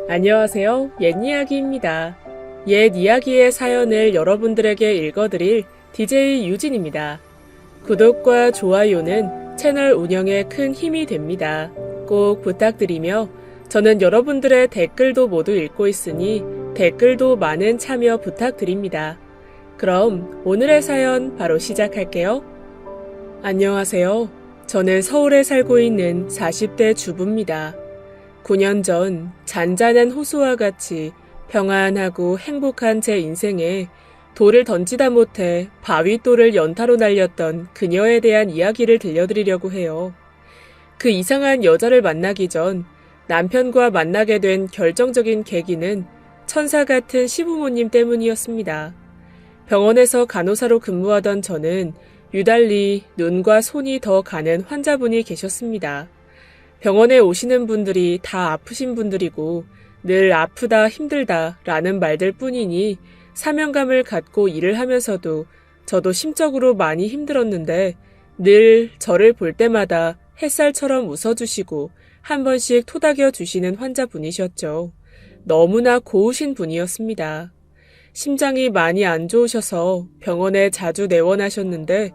안녕하세요. 옛이야기입니다. 옛 이야기의 사연을 여러분들에게 읽어드릴 DJ 유진입니다. 구독과 좋아요는 채널 운영에 큰 힘이 됩니다. 꼭 부탁드리며 저는 여러분들의 댓글도 모두 읽고 있으니 댓글도 많은 참여 부탁드립니다. 그럼 오늘의 사연 바로 시작할게요. 안녕하세요. 저는 서울에 살고 있는 40대 주부입니다. 9년 전 잔잔한 호수와 같이 평안하고 행복한 제 인생에 돌을 던지다 못해 바위돌을 연타로 날렸던 그녀에 대한 이야기를 들려드리려고 해요. 그 이상한 여자를 만나기 전 남편과 만나게 된 결정적인 계기는 천사 같은 시부모님 때문이었습니다. 병원에서 간호사로 근무하던 저는 유달리 눈과 손이 더 가는 환자분이 계셨습니다. 병원에 오시는 분들이 다 아프신 분들이고 늘 아프다 힘들다 라는 말들 뿐이니 사명감을 갖고 일을 하면서도 저도 심적으로 많이 힘들었는데 늘 저를 볼 때마다 햇살처럼 웃어주시고 한 번씩 토닥여 주시는 환자분이셨죠. 너무나 고우신 분이었습니다. 심장이 많이 안 좋으셔서 병원에 자주 내원하셨는데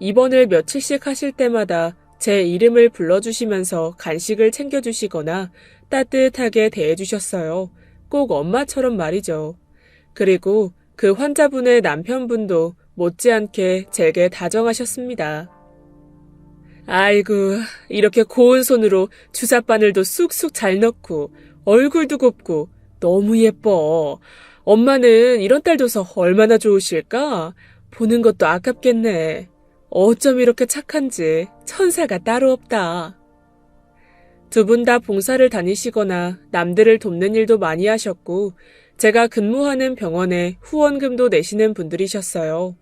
입원을 며칠씩 하실 때마다 제 이름을 불러주시면서 간식을 챙겨주시거나 따뜻하게 대해주셨어요. 꼭 엄마처럼 말이죠. 그리고 그 환자분의 남편분도 못지않게 제게 다정하셨습니다. 아이고, 이렇게 고운 손으로 주사바늘도 쑥쑥 잘 넣고 얼굴도 곱고 너무 예뻐. 엄마는 이런 딸 둬서 얼마나 좋으실까? 보는 것도 아깝겠네. 어쩜 이렇게 착한지 천사가 따로 없다. 두 분 다 봉사를 다니시거나 남들을 돕는 일도 많이 하셨고 제가 근무하는 병원에 후원금도 내시는 분들이셨어요.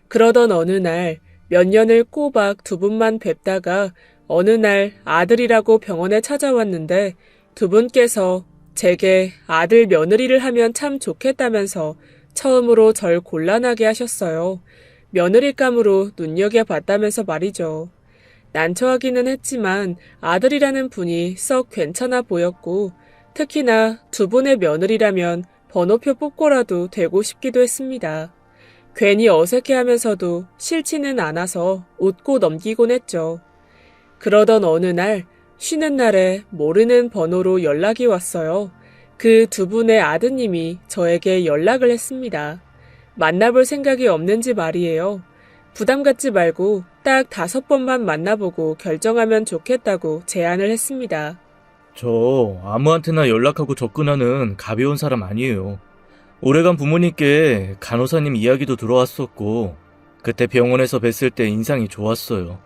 그러던 어느 날 몇 년을 꼬박 두 분만 뵙다가 어느 날 아들이라고 병원에 찾아왔는데 두 분께서 제게 아들 며느리를 하면 참 좋겠다면서 처음으로 절 곤란하게 하셨어요. 며느리감으로 눈여겨봤다면서 말이죠. 난처하기는 했지만 아들이라는 분이 썩 괜찮아 보였고 특히나 두 분의 며느리라면 번호표 뽑고라도 되고 싶기도 했습니다. 괜히 어색해하면서도 싫지는 않아서 웃고 넘기곤 했죠. 그러던 어느 날 쉬는 날에 모르는 번호로 연락이 왔어요. 그 두 분의 아드님이 저에게 연락을 했습니다. 만나볼 생각이 없는지 말이에요. 부담 갖지 말고 딱 5번만 만나보고 결정하면 좋겠다고 제안을 했습니다. 저 아무한테나 연락하고 접근하는 가벼운 사람 아니에요. 오래간 부모님께 간호사님 이야기도 들어왔었고 그때 병원에서 뵀을 때 인상이 좋았어요.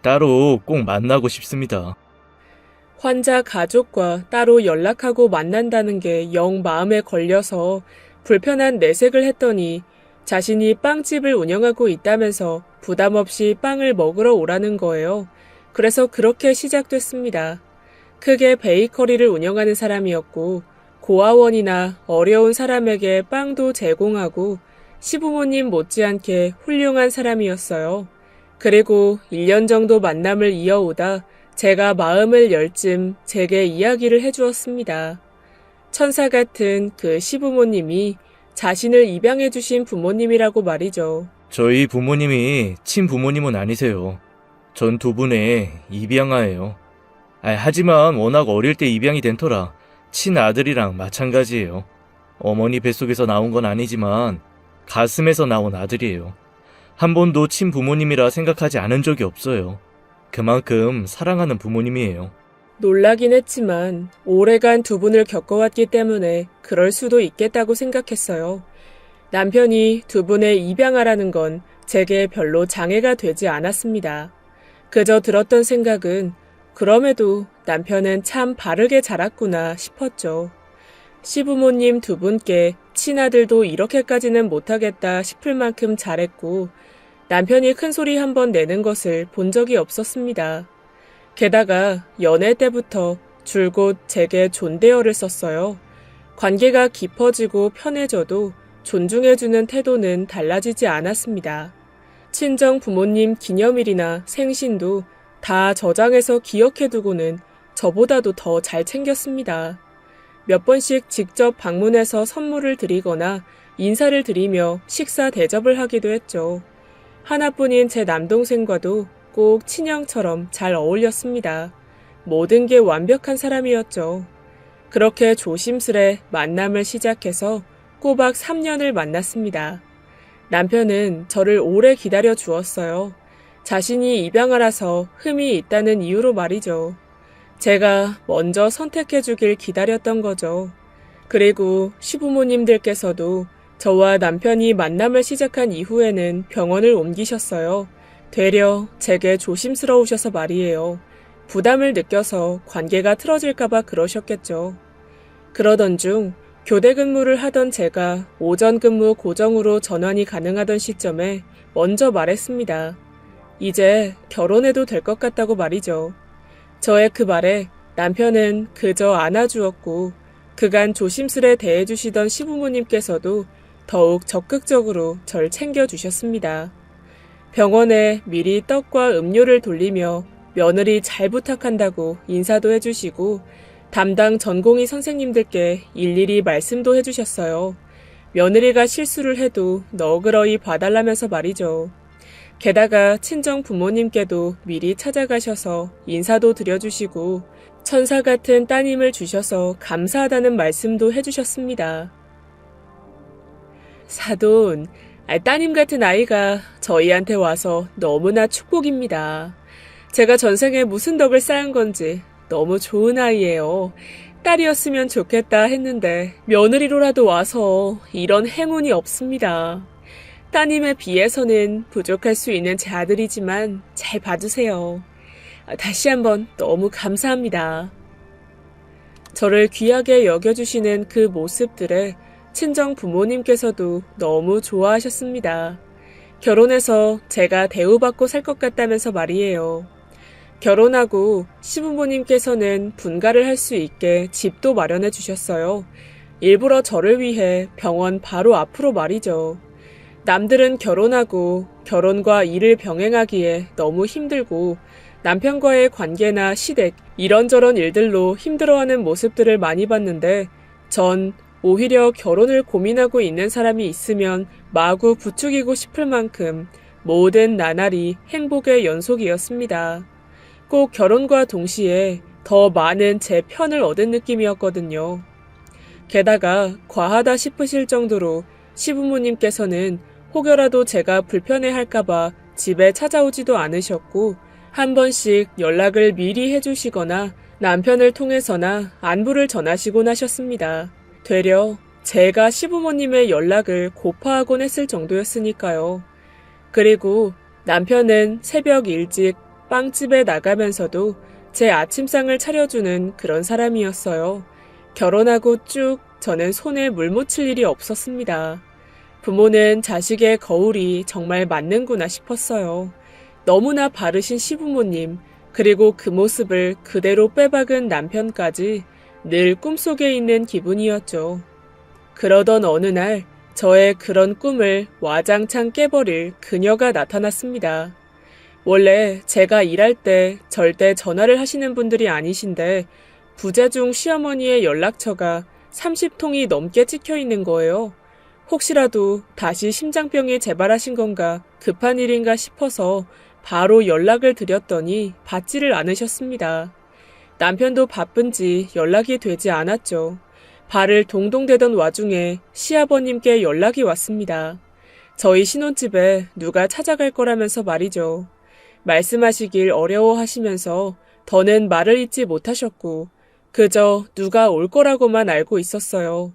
따로 꼭 만나고 싶습니다. 환자 가족과 따로 연락하고 만난다는 게 영 마음에 걸려서 불편한 내색을 했더니 자신이 빵집을 운영하고 있다면서 부담 없이 빵을 먹으러 오라는 거예요. 그래서 그렇게 시작됐습니다. 크게 베이커리를 운영하는 사람이었고 고아원이나 어려운 사람에게 빵도 제공하고 시부모님 못지않게 훌륭한 사람이었어요. 그리고 1년 정도 만남을 이어오다 제가 마음을 열 쯤 제게 이야기를 해주었습니다. 천사 같은 그 시부모님이 자신을 입양해 주신 부모님이라고 말이죠. 저희 부모님이 친부모님은 아니세요. 전 두 분의 입양아예요. 하지만 워낙 어릴 때 입양이 된 터라 친아들이랑 마찬가지예요. 어머니 뱃속에서 나온 건 아니지만 가슴에서 나온 아들이에요. 한 번도 친부모님이라 생각하지 않은 적이 없어요. 그만큼 사랑하는 부모님이에요. 놀라긴 했지만 오래간 두 분을 겪어왔기 때문에 그럴 수도 있겠다고 생각했어요. 남편이 두 분의 입양아라는 건 제게 별로 장애가 되지 않았습니다. 그저 들었던 생각은 그럼에도 남편은 참 바르게 자랐구나 싶었죠. 시부모님 두 분께 친아들도 이렇게까지는 못하겠다 싶을 만큼 잘했고 남편이 큰소리 한 번 내는 것을 본 적이 없었습니다. 게다가 연애 때부터 줄곧 제게 존대어를 썼어요. 관계가 깊어지고 편해져도 존중해주는 태도는 달라지지 않았습니다. 친정 부모님 기념일이나 생신도 다 저장해서 기억해두고는 저보다도 더 잘 챙겼습니다. 몇 번씩 직접 방문해서 선물을 드리거나 인사를 드리며 식사 대접을 하기도 했죠. 하나뿐인 제 남동생과도 꼭 친형처럼 잘 어울렸습니다. 모든 게 완벽한 사람이었죠. 그렇게 조심스레 만남을 시작해서 꼬박 3년을 만났습니다. 남편은 저를 오래 기다려 주었어요. 자신이 입양하라서 흠이 있다는 이유로 말이죠. 제가 먼저 선택해주길 기다렸던 거죠. 그리고 시부모님들께서도 저와 남편이 만남을 시작한 이후에는 병원을 옮기셨어요. 되려 제게 조심스러우셔서 말이에요. 부담을 느껴서 관계가 틀어질까봐 그러셨겠죠. 그러던 중 교대 근무를 하던 제가 오전 근무 고정으로 전환이 가능하던 시점에 먼저 말했습니다. 이제 결혼해도 될 것 같다고 말이죠. 저의 그 말에 남편은 그저 안아주었고 그간 조심스레 대해주시던 시부모님께서도 더욱 적극적으로 절 챙겨주셨습니다. 병원에 미리 떡과 음료를 돌리며 며느리 잘 부탁한다고 인사도 해주시고 담당 전공의 선생님들께 일일이 말씀도 해주셨어요. 며느리가 실수를 해도 너그러이 봐달라면서 말이죠. 게다가 친정 부모님께도 미리 찾아가셔서 인사도 드려주시고 천사 같은 따님을 주셔서 감사하다는 말씀도 해주셨습니다. 사돈, 따님 같은 아이가 저희한테 와서 너무나 축복입니다. 제가 전생에 무슨 덕을 쌓은 건지 너무 좋은 아이예요. 딸이었으면 좋겠다 했는데 며느리로라도 와서 이런 행운이 없습니다. 따님에 비해서는 부족할 수 있는 제 아들이지만 잘 봐주세요. 다시 한번 너무 감사합니다. 저를 귀하게 여겨주시는 그 모습들에 친정 부모님께서도 너무 좋아하셨습니다. 결혼해서 제가 대우받고 살 것 같다면서 말이에요. 결혼하고 시부모님께서는 분가를 할 수 있게 집도 마련해 주셨어요. 일부러 저를 위해 병원 바로 앞으로 말이죠. 남들은 결혼하고 결혼과 일을 병행하기에 너무 힘들고 남편과의 관계나 시댁, 이런저런 일들로 힘들어하는 모습들을 많이 봤는데 전 오히려 결혼을 고민하고 있는 사람이 있으면 마구 부추기고 싶을 만큼 모든 나날이 행복의 연속이었습니다. 꼭 결혼과 동시에 더 많은 제 편을 얻은 느낌이었거든요. 게다가 과하다 싶으실 정도로 시부모님께서는 혹여라도 제가 불편해할까봐 집에 찾아오지도 않으셨고 한 번씩 연락을 미리 해주시거나 남편을 통해서나 안부를 전하시곤 하셨습니다. 되려 제가 시부모님의 연락을 고파하곤 했을 정도였으니까요. 그리고 남편은 새벽 일찍 빵집에 나가면서도 제 아침상을 차려주는 그런 사람이었어요. 결혼하고 쭉 저는 손에 물 묻힐 일이 없었습니다. 부모는 자식의 거울이 정말 맞는구나 싶었어요. 너무나 바르신 시부모님, 그리고 그 모습을 그대로 빼박은 남편까지 늘 꿈속에 있는 기분이었죠. 그러던 어느 날 저의 그런 꿈을 와장창 깨버릴 그녀가 나타났습니다. 원래 제가 일할 때 절대 전화를 하시는 분들이 아니신데 부재 중 시어머니의 연락처가 30통이 넘게 찍혀 있는 거예요. 혹시라도 다시 심장병이 재발하신 건가 급한 일인가 싶어서 바로 연락을 드렸더니 받지를 않으셨습니다. 남편도 바쁜지 연락이 되지 않았죠. 발을 동동대던 와중에 시아버님께 연락이 왔습니다. 저희 신혼집에 누가 찾아갈 거라면서 말이죠. 말씀하시길 어려워하시면서 더는 말을 잇지 못하셨고 그저 누가 올 거라고만 알고 있었어요.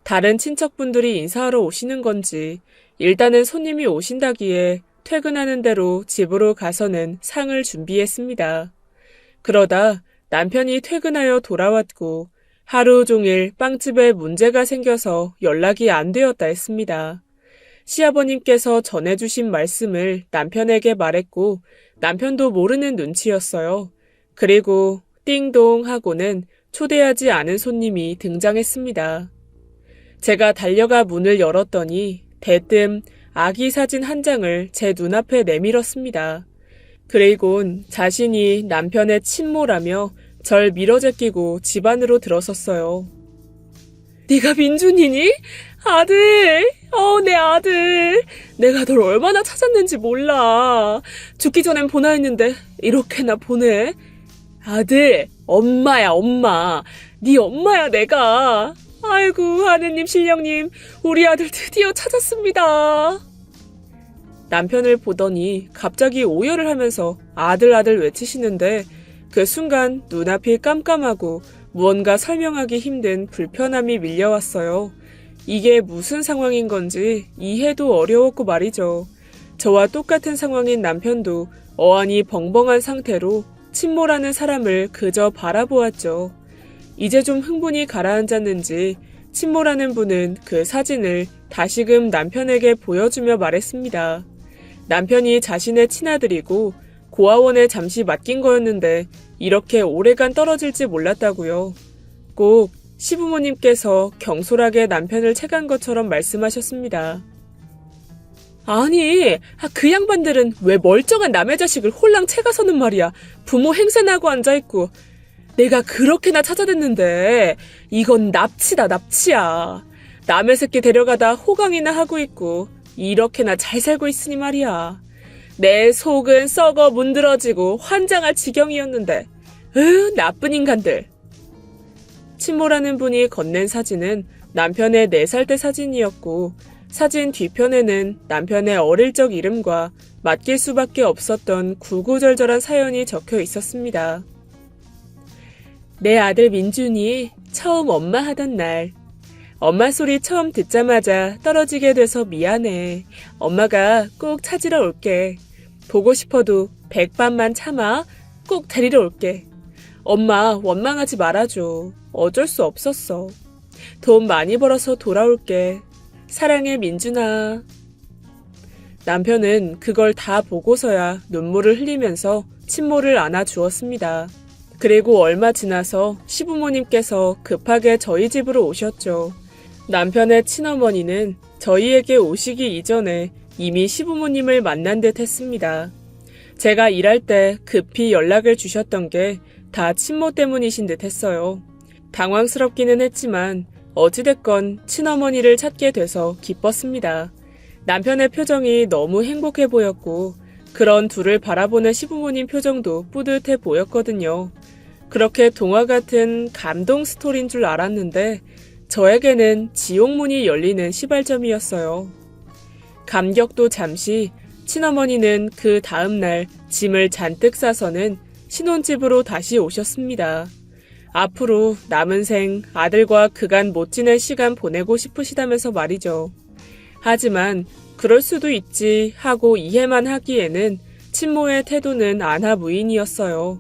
다른 친척분들이 인사하러 오시는 건지 일단은 손님이 오신다기에 퇴근하는 대로 집으로 가서는 상을 준비했습니다. 그러다 남편이 퇴근하여 돌아왔고 하루 종일 빵집에 문제가 생겨서 연락이 안 되었다 했습니다. 시아버님께서 전해주신 말씀을 남편에게 말했고 남편도 모르는 눈치였어요. 그리고 띵동 하고는 초대하지 않은 손님이 등장했습니다. 제가 달려가 문을 열었더니 대뜸 아기 사진 한 장을 제 눈앞에 내밀었습니다. 그리곤 자신이 남편의 친모라며 절 밀어제끼고 집 안으로 들어섰어요. 네가 민준이니? 아들, 내 아들. 내가 널 얼마나 찾았는지 몰라. 죽기 전엔 보나 했는데 이렇게나 보네. 아들, 엄마야, 엄마. 네 엄마야, 내가. 아이고, 하느님, 신령님, 우리 아들 드디어 찾았습니다. 남편을 보더니 갑자기 오열을 하면서 아들 아들 외치시는데 그 순간 눈앞이 깜깜하고 무언가 설명하기 힘든 불편함이 밀려왔어요. 이게 무슨 상황인 건지 이해도 어려웠고 말이죠. 저와 똑같은 상황인 남편도 어안이 벙벙한 상태로 친모라는 사람을 그저 바라보았죠. 이제 좀 흥분이 가라앉았는지 친모라는 분은 그 사진을 다시금 남편에게 보여주며 말했습니다. 남편이 자신의 친아들이고 고아원에 잠시 맡긴 거였는데 이렇게 오래간 떨어질지 몰랐다고요. 꼭 시부모님께서 경솔하게 남편을 채간 것처럼 말씀하셨습니다. 아니, 그 양반들은 왜 멀쩡한 남의 자식을 홀랑 채가서는 말이야. 부모 행세나 하고 앉아있고. 내가 그렇게나 찾아댔는데 이건 납치다, 납치야. 남의 새끼 데려가다 호강이나 하고 있고 이렇게나 잘 살고 있으니 말이야. 내 속은 썩어 문드러지고 환장할 지경이었는데 나쁜 인간들. 친모라는 분이 건넨 사진은 남편의 4살 때 사진이었고 사진 뒤편에는 남편의 어릴 적 이름과 맡길 수밖에 없었던 구구절절한 사연이 적혀 있었습니다. 내 아들 민준이 처음 엄마 하던 날 엄마 소리 처음 듣자마자 떨어지게 돼서 미안해. 엄마가 꼭 찾으러 올게. 보고 싶어도 100번만 참아. 꼭 데리러 올게. 엄마 원망하지 말아줘. 어쩔 수 없었어. 돈 많이 벌어서 돌아올게. 사랑해 민준아. 남편은 그걸 다 보고서야 눈물을 흘리면서 친모를 안아주었습니다. 그리고 얼마 지나서 시부모님께서 급하게 저희 집으로 오셨죠. 남편의 친어머니는 저희에게 오시기 이전에 이미 시부모님을 만난 듯 했습니다. 제가 일할 때 급히 연락을 주셨던 게 다 친모 때문이신 듯 했어요. 당황스럽기는 했지만 어찌됐건 친어머니를 찾게 돼서 기뻤습니다. 남편의 표정이 너무 행복해 보였고 그런 둘을 바라보는 시부모님 표정도 뿌듯해 보였거든요. 그렇게 동화 같은 감동 스토리인 줄 알았는데 저에게는 지옥문이 열리는 시발점이었어요. 감격도 잠시 친어머니는 그 다음날 짐을 잔뜩 싸서는 신혼집으로 다시 오셨습니다. 앞으로 남은 생 아들과 그간 못 지낼 시간 보내고 싶으시다면서 말이죠. 하지만 그럴 수도 있지 하고 이해만 하기에는 친모의 태도는 안하무인이었어요.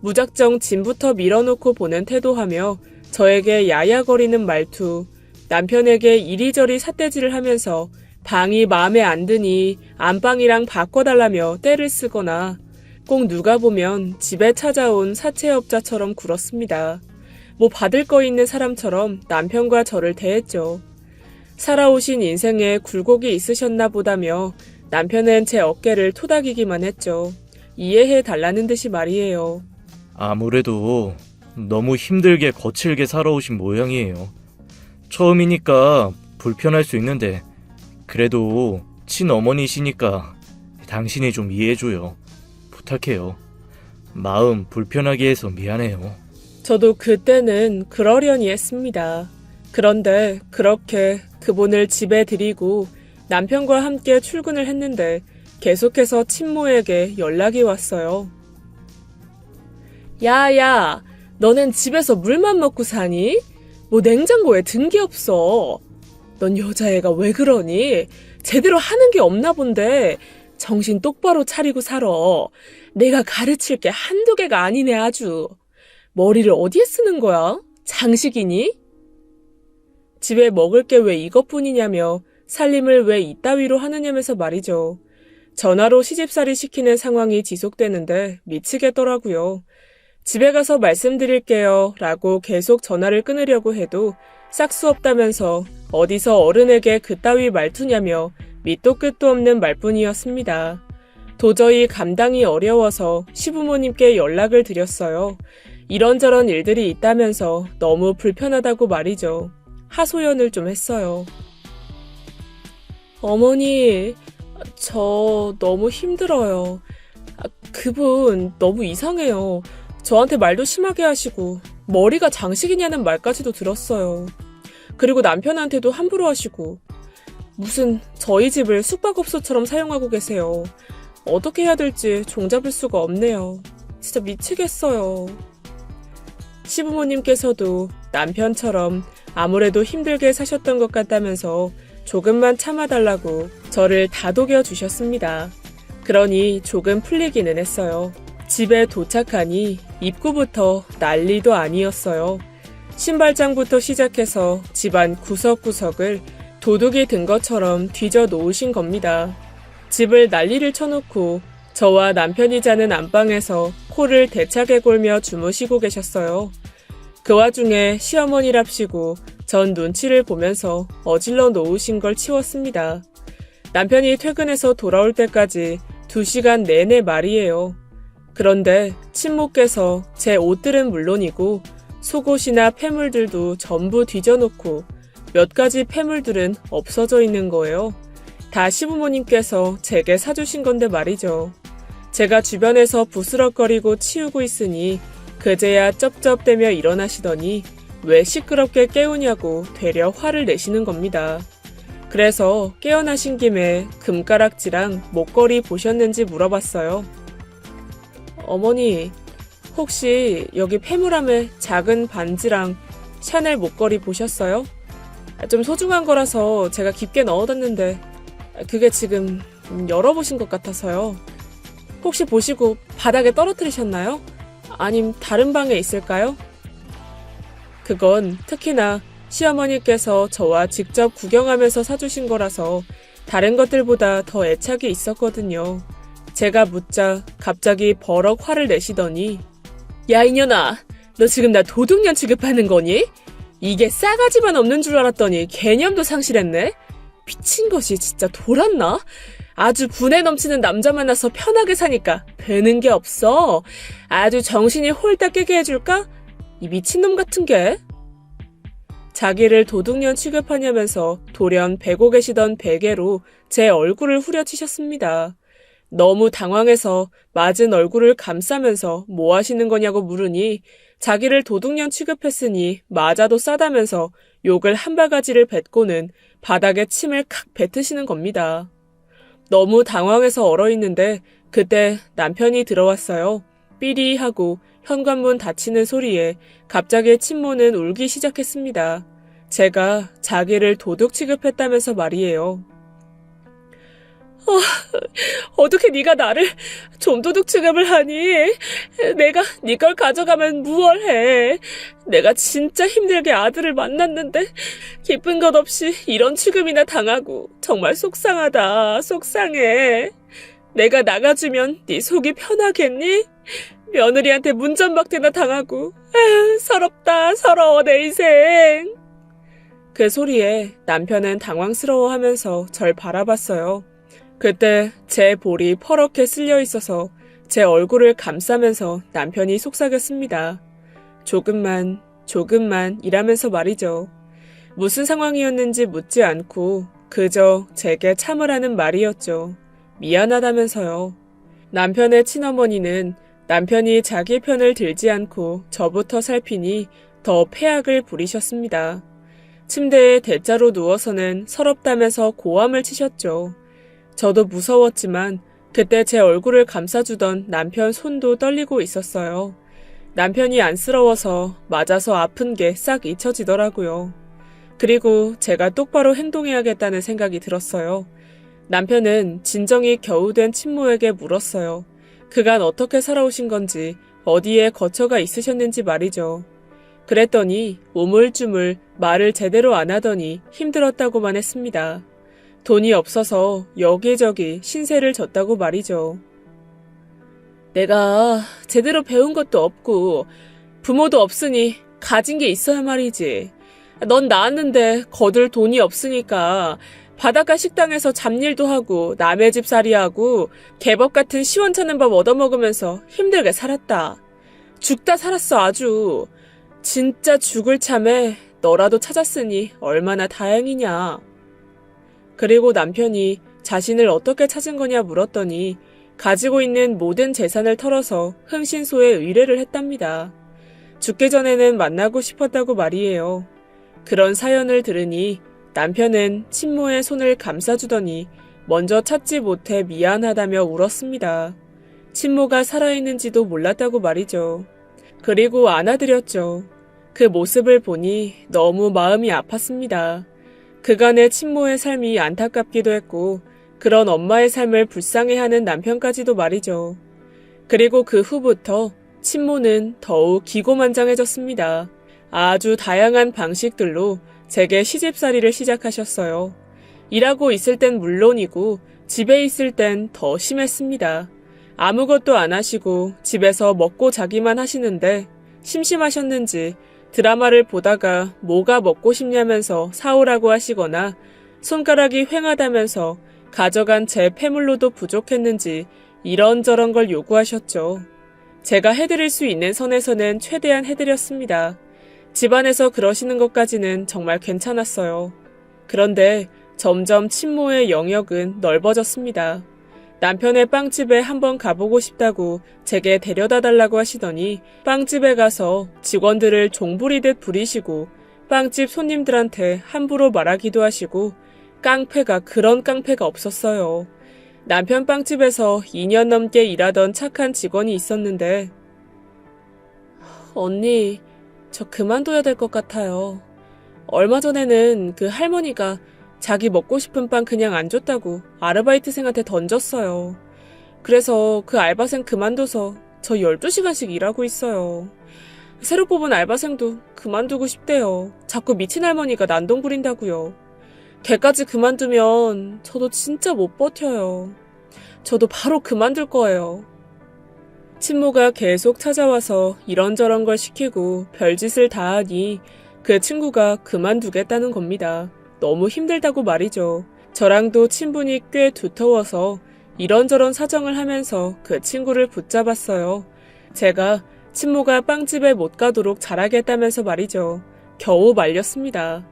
무작정 짐부터 밀어놓고 보낸 태도하며 저에게 야야거리는 말투, 남편에게 이리저리 삿대질을 하면서 방이 마음에 안 드니 안방이랑 바꿔달라며 떼를 쓰거나 꼭 누가 보면 집에 찾아온 사채업자처럼 굴었습니다. 뭐 받을 거 있는 사람처럼 남편과 저를 대했죠. 살아오신 인생에 굴곡이 있으셨나 보다며 남편은 제 어깨를 토닥이기만 했죠. 이해해 달라는 듯이 말이에요. 아무래도 너무 힘들게 거칠게 살아오신 모양이에요. 처음이니까 불편할 수 있는데 그래도 친어머니시니까 당신이 좀 이해해줘요. 부탁해요. 마음 불편하게 해서 미안해요. 저도 그때는 그러려니 했습니다. 그런데 그렇게 그분을 집에 들이고 남편과 함께 출근을 했는데 계속해서 친모에게 연락이 왔어요. 야야, 너넨 집에서 물만 먹고 사니? 뭐 냉장고에 든 게 없어. 넌 여자애가 왜 그러니? 제대로 하는 게 없나 본데 정신 똑바로 차리고 살아. 내가 가르칠 게 한두 개가 아니네 아주. 머리를 어디에 쓰는 거야? 장식이니? 집에 먹을 게 왜 이것뿐이냐며 살림을 왜 이따위로 하느냐면서 말이죠. 전화로 시집살이 시키는 상황이 지속되는데 미치겠더라고요. 집에 가서 말씀드릴게요 라고 계속 전화를 끊으려고 해도 싹수 없다면서 어디서 어른에게 그따위 말투냐며 밑도 끝도 없는 말뿐이었습니다. 도저히 감당이 어려워서 시부모님께 연락을 드렸어요. 이런저런 일들이 있다면서 너무 불편하다고 말이죠. 하소연을 좀 했어요. 어머니, 저 너무 힘들어요. 그분 너무 이상해요. 저한테 말도 심하게 하시고 머리가 장식이냐는 말까지도 들었어요. 그리고 남편한테도 함부로 하시고 무슨 저희 집을 숙박업소처럼 사용하고 계세요. 어떻게 해야 될지 종잡을 수가 없네요. 진짜 미치겠어요. 시부모님께서도 남편처럼 아무래도 힘들게 사셨던 것 같다면서 조금만 참아달라고 저를 다독여 주셨습니다. 그러니 조금 풀리기는 했어요. 집에 도착하니 입구부터 난리도 아니었어요. 신발장부터 시작해서 집안 구석구석을 도둑이 든 것처럼 뒤져 놓으신 겁니다. 집을 난리를 쳐놓고 저와 남편이 자는 안방에서 코를 대차게 골며 주무시고 계셨어요. 그 와중에 시어머니랍시고 전 눈치를 보면서 어질러 놓으신 걸 치웠습니다. 남편이 퇴근해서 돌아올 때까지 2시간 내내 말이에요. 그런데 친모께서 제 옷들은 물론이고 속옷이나 폐물들도 전부 뒤져놓고 몇 가지 폐물들은 없어져 있는 거예요. 다 시부모님께서 제게 사주신 건데 말이죠. 제가 주변에서 부스럭거리고 치우고 있으니 그제야 쩝쩝대며 일어나시더니 왜 시끄럽게 깨우냐고 되려 화를 내시는 겁니다. 그래서 깨어나신 김에 금가락지랑 목걸이 보셨는지 물어봤어요. 어머니, 혹시 여기 폐물함에 작은 반지랑 샤넬 목걸이 보셨어요? 좀 소중한 거라서 제가 깊게 넣어뒀는데 그게 지금 열어보신 것 같아서요. 혹시 보시고 바닥에 떨어뜨리셨나요? 아님 다른 방에 있을까요? 그건 특히나 시어머니께서 저와 직접 구경하면서 사주신 거라서 다른 것들보다 더 애착이 있었거든요. 제가 묻자 갑자기 버럭 화를 내시더니 야 이년아, 너 지금 나 도둑년 취급하는 거니? 이게 싸가지만 없는 줄 알았더니 개념도 상실했네? 미친 것이 진짜 돌았나? 아주 분에 넘치는 남자 만나서 편하게 사니까 되는 게 없어. 아주 정신이 홀딱 깨게 해줄까? 이 미친놈 같은 게. 자기를 도둑년 취급하냐면서 돌연 베고 계시던 베개로 제 얼굴을 후려치셨습니다. 너무 당황해서 맞은 얼굴을 감싸면서 뭐 하시는 거냐고 물으니 자기를 도둑년 취급했으니 맞아도 싸다면서 욕을 한 바가지를 뱉고는 바닥에 침을 칵 뱉으시는 겁니다. 너무 당황해서 얼어있는데 그때 남편이 들어왔어요. 삐리 하고 현관문 닫히는 소리에 갑자기 친모는 울기 시작했습니다. 제가 자기를 도둑 취급했다면서 말이에요. 어떻게 네가 나를 좀도둑 취급을 하니? 내가 네 걸 가져가면 무얼해? 내가 진짜 힘들게 아들을 만났는데 기쁜 것 없이 이런 취급이나 당하고 정말 속상하다. 속상해. 내가 나가주면 네 속이 편하겠니? 며느리한테 문전박대나 당하고 서럽다. 서러워 내 인생. 그 소리에 남편은 당황스러워하면서 절 바라봤어요. 그때 제 볼이 퍼렇게 쓸려 있어서 제 얼굴을 감싸면서 남편이 속삭였습니다. 조금만 이라면서 말이죠. 무슨 상황이었는지 묻지 않고 그저 제게 참으라는 말이었죠. 미안하다면서요. 남편의 친어머니는 남편이 자기 편을 들지 않고 저부터 살피니 더 패악을 부리셨습니다. 침대에 대자로 누워서는 서럽다면서 고함을 치셨죠. 저도 무서웠지만 그때 제 얼굴을 감싸주던 남편 손도 떨리고 있었어요. 남편이 안쓰러워서 맞아서 아픈 게 싹 잊혀지더라고요. 그리고 제가 똑바로 행동해야겠다는 생각이 들었어요. 남편은 진정이 겨우 된 친모에게 물었어요. 그간 어떻게 살아오신 건지, 어디에 거처가 있으셨는지 말이죠. 그랬더니 우물쭈물 말을 제대로 안 하더니 힘들었다고만 했습니다. 돈이 없어서 여기저기 신세를 졌다고 말이죠. 내가 제대로 배운 것도 없고 부모도 없으니 가진 게 있어야 말이지. 넌 낳았는데 거둘 돈이 없으니까 바닷가 식당에서 잡일도 하고 남의 집 살이하고 개법 같은 시원찮은 밥 얻어먹으면서 힘들게 살았다. 죽다 살았어 아주. 진짜 죽을 참에 너라도 찾았으니 얼마나 다행이냐. 그리고 남편이 자신을 어떻게 찾은 거냐 물었더니 가지고 있는 모든 재산을 털어서 흥신소에 의뢰를 했답니다. 죽기 전에는 만나고 싶었다고 말이에요. 그런 사연을 들으니 남편은 친모의 손을 감싸주더니 먼저 찾지 못해 미안하다며 울었습니다. 친모가 살아있는지도 몰랐다고 말이죠. 그리고 안아드렸죠. 그 모습을 보니 너무 마음이 아팠습니다. 그간의 친모의 삶이 안타깝기도 했고 그런 엄마의 삶을 불쌍해하는 남편까지도 말이죠. 그리고 그 후부터 친모는 더욱 기고만장해졌습니다. 아주 다양한 방식들로 제게 시집살이를 시작하셨어요. 일하고 있을 땐 물론이고 집에 있을 땐 더 심했습니다. 아무것도 안 하시고 집에서 먹고 자기만 하시는데 심심하셨는지 드라마를 보다가 뭐가 먹고 싶냐면서 사오라고 하시거나 손가락이 휑하다면서 가져간 제 폐물로도 부족했는지 이런저런 걸 요구하셨죠. 제가 해드릴 수 있는 선에서는 최대한 해드렸습니다. 집안에서 그러시는 것까지는 정말 괜찮았어요. 그런데 점점 친모의 영역은 넓어졌습니다. 남편의 빵집에 한번 가보고 싶다고 제게 데려다 달라고 하시더니 빵집에 가서 직원들을 종부리듯 부리시고 빵집 손님들한테 함부로 말하기도 하시고 깡패가 그런 깡패가 없었어요. 남편 빵집에서 2년 넘게 일하던 착한 직원이 있었는데 언니, 저 그만둬야 될 것 같아요. 얼마 전에는 그 할머니가 자기 먹고 싶은 빵 그냥 안 줬다고 아르바이트생한테 던졌어요. 그래서 그 알바생 그만둬서 저 12시간씩 일하고 있어요. 새로 뽑은 알바생도 그만두고 싶대요. 자꾸 미친 할머니가 난동 부린다고요. 걔까지 그만두면 저도 진짜 못 버텨요. 저도 바로 그만둘 거예요. 친모가 계속 찾아와서 이런저런 걸 시키고 별짓을 다 하니 그 친구가 그만두겠다는 겁니다. 너무 힘들다고 말이죠. 저랑도 친분이 꽤 두터워서 이런저런 사정을 하면서 그 친구를 붙잡았어요. 제가 친모가 빵집에 못 가도록 잘하겠다면서 말이죠. 겨우 말렸습니다.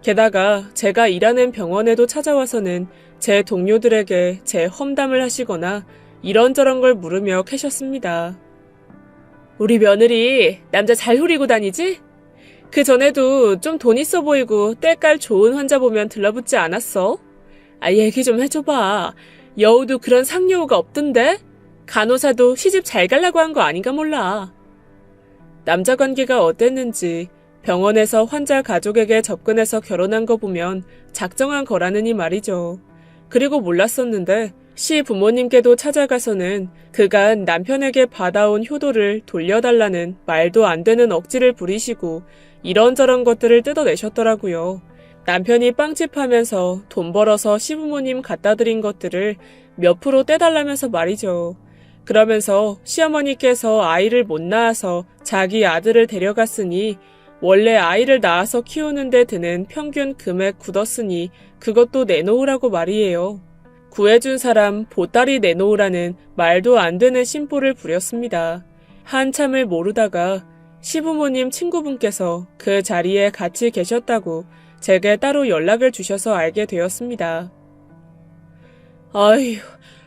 게다가 제가 일하는 병원에도 찾아와서는 제 동료들에게 제 험담을 하시거나 이런저런 걸 물으며 캐셨습니다. 우리 며느리 남자 잘 후리고 다니지? 그 전에도 좀 돈 있어 보이고 때깔 좋은 환자 보면 들러붙지 않았어? 얘기 좀 해줘봐. 여우도 그런 상여우가 없던데? 간호사도 시집 잘 가려고 한 거 아닌가 몰라. 남자 관계가 어땠는지 병원에서 환자 가족에게 접근해서 결혼한 거 보면 작정한 거라느니 말이죠. 그리고 몰랐었는데 시 부모님께도 찾아가서는 그간 남편에게 받아온 효도를 돌려달라는 말도 안 되는 억지를 부리시고 이런저런 것들을 뜯어내셨더라고요. 남편이 빵집 하면서 돈 벌어서 시부모님 갖다 드린 것들을 몇 프로 떼달라면서 말이죠. 그러면서 시어머니께서 아이를 못 낳아서 자기 아들을 데려갔으니 원래 아이를 낳아서 키우는데 드는 평균 금액 굳었으니 그것도 내놓으라고 말이에요. 구해준 사람 보따리 내놓으라는 말도 안 되는 심보를 부렸습니다. 한참을 모르다가 시부모님 친구분께서 그 자리에 같이 계셨다고 제게 따로 연락을 주셔서 알게 되었습니다. 아휴,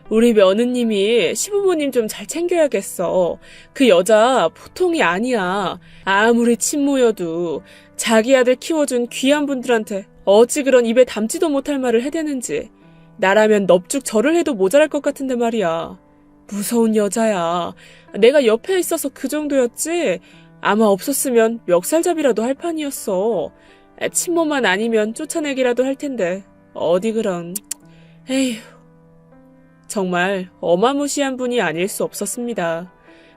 우리 며느님이 시부모님 좀 잘 챙겨야겠어. 그 여자 보통이 아니야. 아무리 친모여도 자기 아들 키워준 귀한 분들한테 어찌 그런 입에 담지도 못할 말을 해대는지. 나라면 넙죽 절을 해도 모자랄 것 같은데 말이야. 무서운 여자야. 내가 옆에 있어서 그 정도였지. 아마 없었으면 멱살잡이라도 할 판이었어. 친모만 아니면 쫓아내기라도 할 텐데 어디 그런. 에휴. 정말 어마무시한 분이 아닐 수 없었습니다.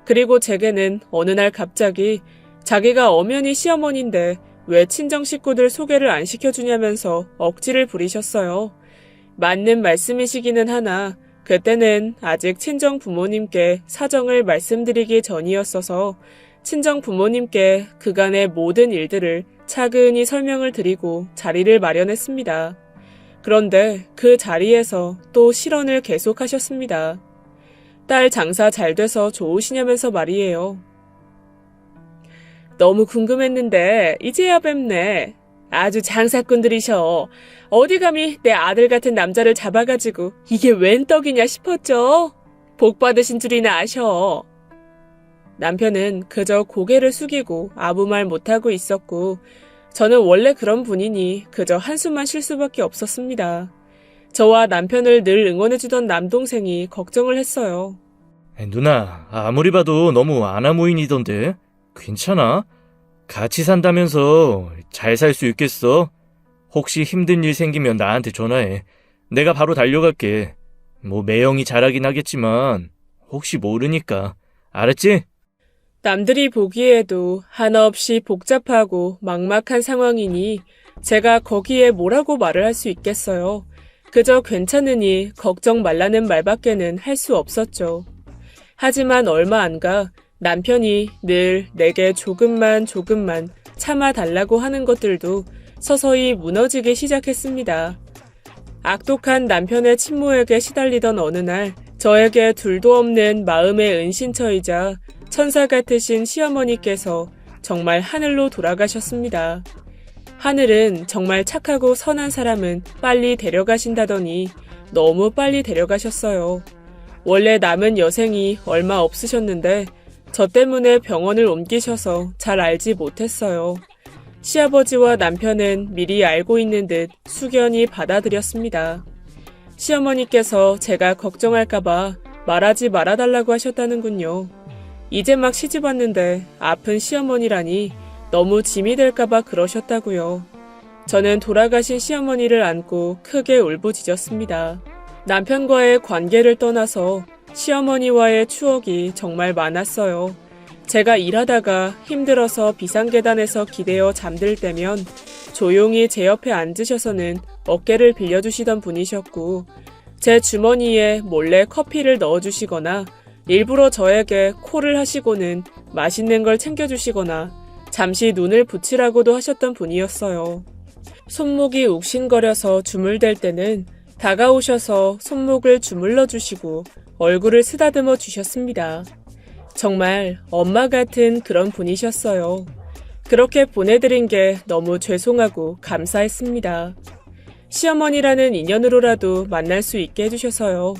그리고 제게는 어느 날 갑자기 자기가 엄연히 시어머니인데 왜 친정 식구들 소개를 안 시켜주냐면서 억지를 부리셨어요. 맞는 말씀이시기는 하나 그때는 아직 친정 부모님께 사정을 말씀드리기 전이었어서 친정 부모님께 그간의 모든 일들을 차근히 설명을 드리고 자리를 마련했습니다. 그런데 그 자리에서 또 실언을 계속하셨습니다. 딸 장사 잘 돼서 좋으시냐면서 말이에요. 너무 궁금했는데 이제야 뵙네. 아주 장사꾼들이셔. 어디 감히 내 아들 같은 남자를 잡아가지고 이게 웬 떡이냐 싶었죠? 복 받으신 줄이나 아셔. 남편은 그저 고개를 숙이고 아무 말 못하고 있었고 저는 원래 그런 분이니 그저 한숨만 쉴 수밖에 없었습니다. 저와 남편을 늘 응원해주던 남동생이 걱정을 했어요. 누나, 아무리 봐도 너무 아나무인이던데. 괜찮아? 같이 산다면서 잘 살 수 있겠어? 혹시 힘든 일 생기면 나한테 전화해. 내가 바로 달려갈게. 뭐 매형이 잘하긴 하겠지만 혹시 모르니까. 알았지? 남들이 보기에도 한없이 복잡하고 막막한 상황이니 제가 거기에 뭐라고 말을 할 수 있겠어요. 그저 괜찮으니 걱정 말라는 말밖에는 할 수 없었죠. 하지만 얼마 안 가 남편이 늘 내게 조금만 참아달라고 하는 것들도 서서히 무너지기 시작했습니다. 악독한 남편의 침모에게 시달리던 어느 날 저에게 둘도 없는 마음의 은신처이자 천사 같으신 시어머니께서 정말 하늘로 돌아가셨습니다. 하늘은 정말 착하고 선한 사람은 빨리 데려가신다더니 너무 빨리 데려가셨어요. 원래 남은 여생이 얼마 없으셨는데 저 때문에 병원을 옮기셔서 잘 알지 못했어요. 시아버지와 남편은 미리 알고 있는 듯 숙연히 받아들였습니다. 시어머니께서 제가 걱정할까봐 말하지 말아달라고 하셨다는군요. 이제 막 시집 왔는데 아픈 시어머니라니 너무 짐이 될까봐 그러셨다고요. 저는 돌아가신 시어머니를 안고 크게 울부짖었습니다. 남편과의 관계를 떠나서 시어머니와의 추억이 정말 많았어요. 제가 일하다가 힘들어서 비상계단에서 기대어 잠들 때면 조용히 제 옆에 앉으셔서는 어깨를 빌려주시던 분이셨고 제 주머니에 몰래 커피를 넣어주시거나 일부러 저에게 콜을 하시고는 맛있는 걸 챙겨주시거나 잠시 눈을 붙이라고도 하셨던 분이었어요. 손목이 욱신거려서 주물댈 때는 다가오셔서 손목을 주물러 주시고 얼굴을 쓰다듬어 주셨습니다. 정말 엄마 같은 그런 분이셨어요. 그렇게 보내드린 게 너무 죄송하고 감사했습니다. 시어머니라는 인연으로라도 만날 수 있게 해주셔서요.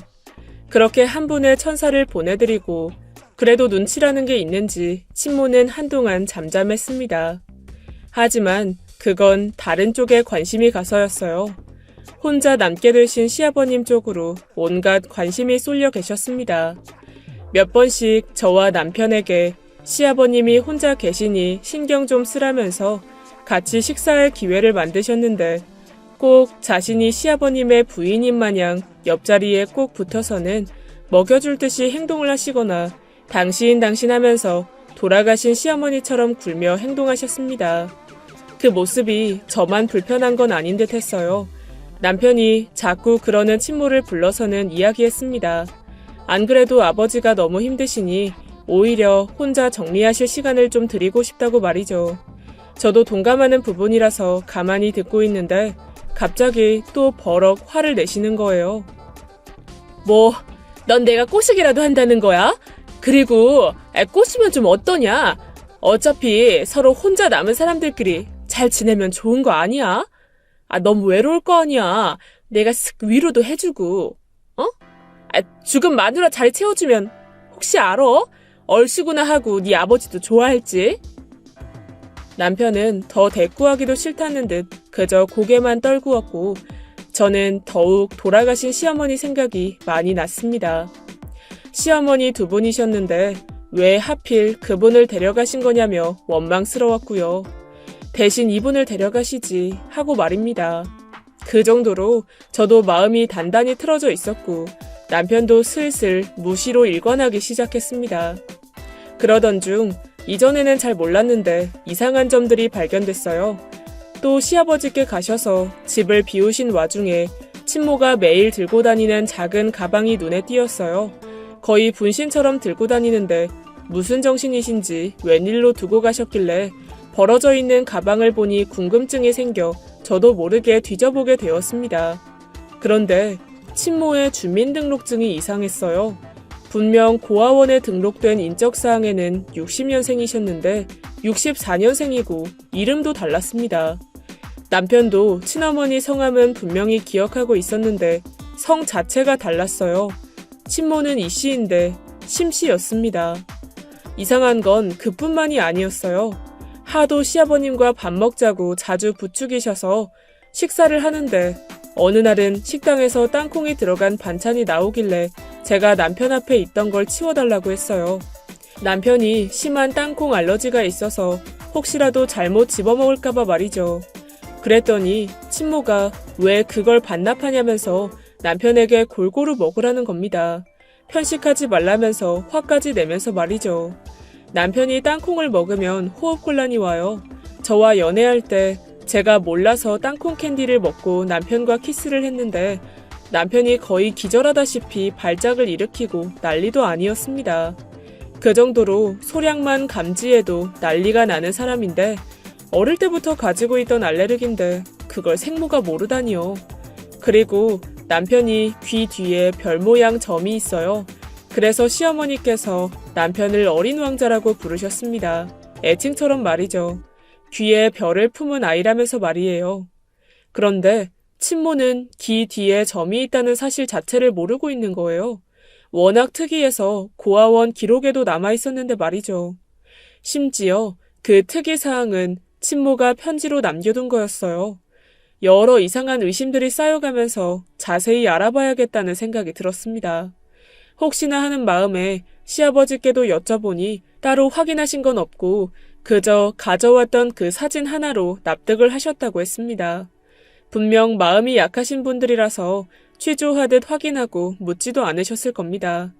그렇게 한 분의 천사를 보내드리고 그래도 눈치라는 게 있는지 친모는 한동안 잠잠했습니다. 하지만 그건 다른 쪽에 관심이 가서였어요. 혼자 남게 되신 시아버님 쪽으로 온갖 관심이 쏠려 계셨습니다. 몇 번씩 저와 남편에게 시아버님이 혼자 계시니 신경 좀 쓰라면서 같이 식사할 기회를 만드셨는데 꼭 자신이 시아버님의 부인인 마냥 옆자리에 꼭 붙어서는 먹여줄 듯이 행동을 하시거나 당신 하면서 돌아가신 시어머니처럼 굴며 행동하셨습니다. 그 모습이 저만 불편한 건 아닌 듯 했어요. 남편이 자꾸 그러는 친모를 불러서는 이야기했습니다. 안 그래도 아버지가 너무 힘드시니 오히려 혼자 정리하실 시간을 좀 드리고 싶다고 말이죠. 저도 동감하는 부분이라서 가만히 듣고 있는데 갑자기 또 버럭 화를 내시는 거예요. 뭐, 넌 내가 꼬시기라도 한다는 거야? 그리고 꼬시면 좀 어떠냐? 어차피 서로 혼자 남은 사람들끼리 잘 지내면 좋은 거 아니야? 너무 외로울 거 아니야. 내가 쓱 위로도 해주고. 죽은 마누라 자리 채워주면 혹시 알아? 얼씨구나 하고 네 아버지도 좋아할지? 남편은 더 대꾸하기도 싫다는 듯 그저 고개만 떨구었고 저는 더욱 돌아가신 시어머니 생각이 많이 났습니다. 시어머니 두 분이셨는데 왜 하필 그분을 데려가신 거냐며 원망스러웠고요. 대신 이분을 데려가시지 하고 말입니다. 그 정도로 저도 마음이 단단히 틀어져 있었고 남편도 슬슬 무시로 일관하기 시작했습니다. 그러던 중 이전에는 잘 몰랐는데 이상한 점들이 발견됐어요. 또 시아버지께 가셔서 집을 비우신 와중에 친모가 매일 들고 다니는 작은 가방이 눈에 띄었어요. 거의 분신처럼 들고 다니는데 무슨 정신이신지 웬일로 두고 가셨길래 벌어져 있는 가방을 보니 궁금증이 생겨 저도 모르게 뒤져보게 되었습니다. 그런데 친모의 주민등록증이 이상했어요. 분명 고아원에 등록된 인적사항에는 60년생이셨는데 64년생이고 이름도 달랐습니다. 남편도 친어머니 성함은 분명히 기억하고 있었는데 성 자체가 달랐어요. 친모는 이씨인데 심씨였습니다. 이상한 건 그뿐만이 아니었어요. 하도 시아버님과 밥 먹자고 자주 부추기셔서 식사를 하는데 어느 날은 식당에서 땅콩이 들어간 반찬이 나오길래 제가 남편 앞에 있던 걸 치워달라고 했어요. 남편이 심한 땅콩 알러지가 있어서 혹시라도 잘못 집어먹을까봐 말이죠. 그랬더니 친모가 왜 그걸 반납하냐면서 남편에게 골고루 먹으라는 겁니다. 편식하지 말라면서 화까지 내면서 말이죠. 남편이 땅콩을 먹으면 호흡곤란이 와요. 저와 연애할 때 제가 몰라서 땅콩 캔디를 먹고 남편과 키스를 했는데 남편이 거의 기절하다시피 발작을 일으키고 난리도 아니었습니다. 그 정도로 소량만 감지해도 난리가 나는 사람인데 어릴 때부터 가지고 있던 알레르기인데 그걸 생모가 모르다니요. 그리고 남편이 귀 뒤에 별 모양 점이 있어요. 그래서 시어머니께서 남편을 어린 왕자라고 부르셨습니다. 애칭처럼 말이죠. 귀에 별을 품은 아이라면서 말이에요. 그런데 친모는 귀 뒤에 점이 있다는 사실 자체를 모르고 있는 거예요. 워낙 특이해서 고아원 기록에도 남아있었는데 말이죠. 심지어 그 특이사항은 친모가 편지로 남겨둔 거였어요. 여러 이상한 의심들이 쌓여가면서 자세히 알아봐야겠다는 생각이 들었습니다. 혹시나 하는 마음에 시아버지께도 여쭤보니 따로 확인하신 건 없고 그저 가져왔던 그 사진 하나로 납득을 하셨다고 했습니다. 분명 마음이 약하신 분들이라서 취조하듯 확인하고 묻지도 않으셨을 겁니다.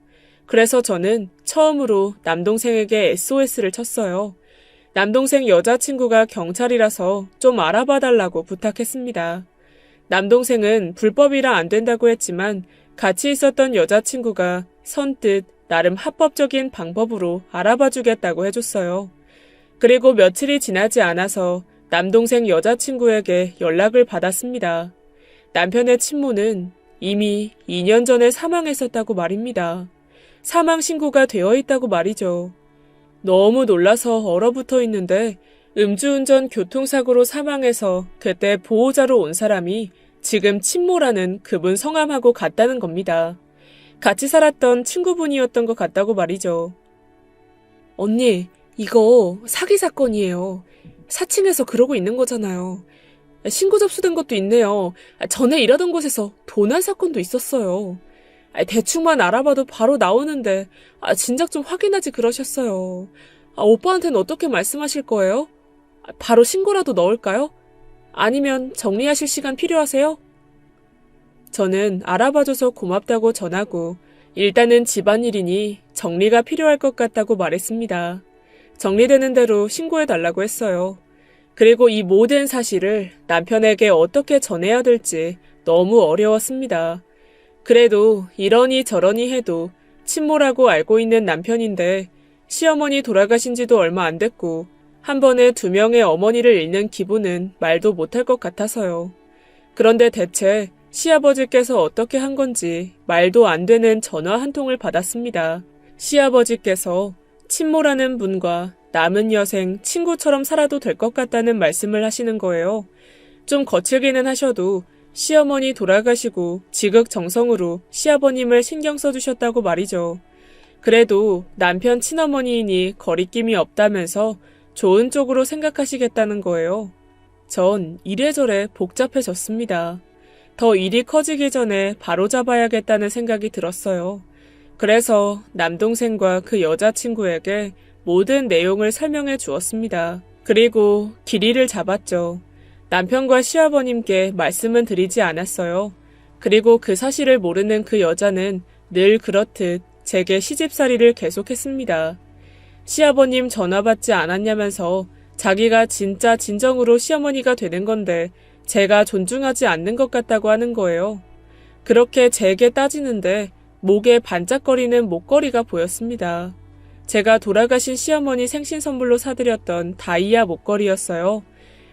그래서 저는 처음으로 남동생에게 SOS를 쳤어요. 남동생 여자친구가 경찰이라서 좀 알아봐 달라고 부탁했습니다. 남동생은 불법이라 안 된다고 했지만 같이 있었던 여자친구가 선뜻 나름 합법적인 방법으로 알아봐 주겠다고 해줬어요. 그리고 며칠이 지나지 않아서 남동생 여자친구에게 연락을 받았습니다. 남편의 친모는 이미 2년 전에 사망했었다고 말입니다. 사망 신고가 되어 있다고 말이죠. 너무 놀라서 얼어붙어 있는데 음주운전 교통사고로 사망해서 그때 보호자로 온 사람이 지금 친모라는 그분 성함하고 같다는 겁니다. 같이 살았던 친구분이었던 것 같다고 말이죠. 언니, 이거 사기 사건이에요. 사칭해서 그러고 있는 거잖아요. 신고 접수된 것도 있네요. 전에 일하던 곳에서 도난 사건도 있었어요. 대충만 알아봐도 바로 나오는데 진작 좀 확인하지 그러셨어요. 오빠한테는 어떻게 말씀하실 거예요? 바로 신고라도 넣을까요? 아니면 정리하실 시간 필요하세요? 저는 알아봐줘서 고맙다고 전하고 일단은 집안일이니 정리가 필요할 것 같다고 말했습니다. 정리되는 대로 신고해달라고 했어요. 그리고 이 모든 사실을 남편에게 어떻게 전해야 될지 너무 어려웠습니다. 그래도 이러니 저러니 해도 친모라고 알고 있는 남편인데 시어머니 돌아가신 지도 얼마 안 됐고 한 번에 2명의 어머니를 잃는 기분은 말도 못할 것 같아서요. 그런데 대체 시아버지께서 어떻게 한 건지 말도 안 되는 전화 한 통을 받았습니다. 시아버지께서 친모라는 분과 남은 여생 친구처럼 살아도 될 것 같다는 말씀을 하시는 거예요. 좀 거칠기는 하셔도 시어머니 돌아가시고 지극정성으로 시아버님을 신경 써주셨다고 말이죠. 그래도 남편 친어머니이니 거리낌이 없다면서 좋은 쪽으로 생각하시겠다는 거예요. 전 이래저래 복잡해졌습니다. 더 일이 커지기 전에 바로잡아야겠다는 생각이 들었어요. 그래서 남동생과 그 여자친구에게 모든 내용을 설명해 주었습니다. 그리고 길이를 잡았죠. 남편과 시아버님께 말씀은 드리지 않았어요. 그리고 그 사실을 모르는 그 여자는 늘 그렇듯 제게 시집살이를 계속했습니다. 시아버님 전화 받지 않았냐면서 자기가 진짜 진정으로 시어머니가 되는 건데 제가 존중하지 않는 것 같다고 하는 거예요. 그렇게 제게 따지는데 목에 반짝거리는 목걸이가 보였습니다. 제가 돌아가신 시어머니 생신 선물로 사드렸던 다이아 목걸이였어요.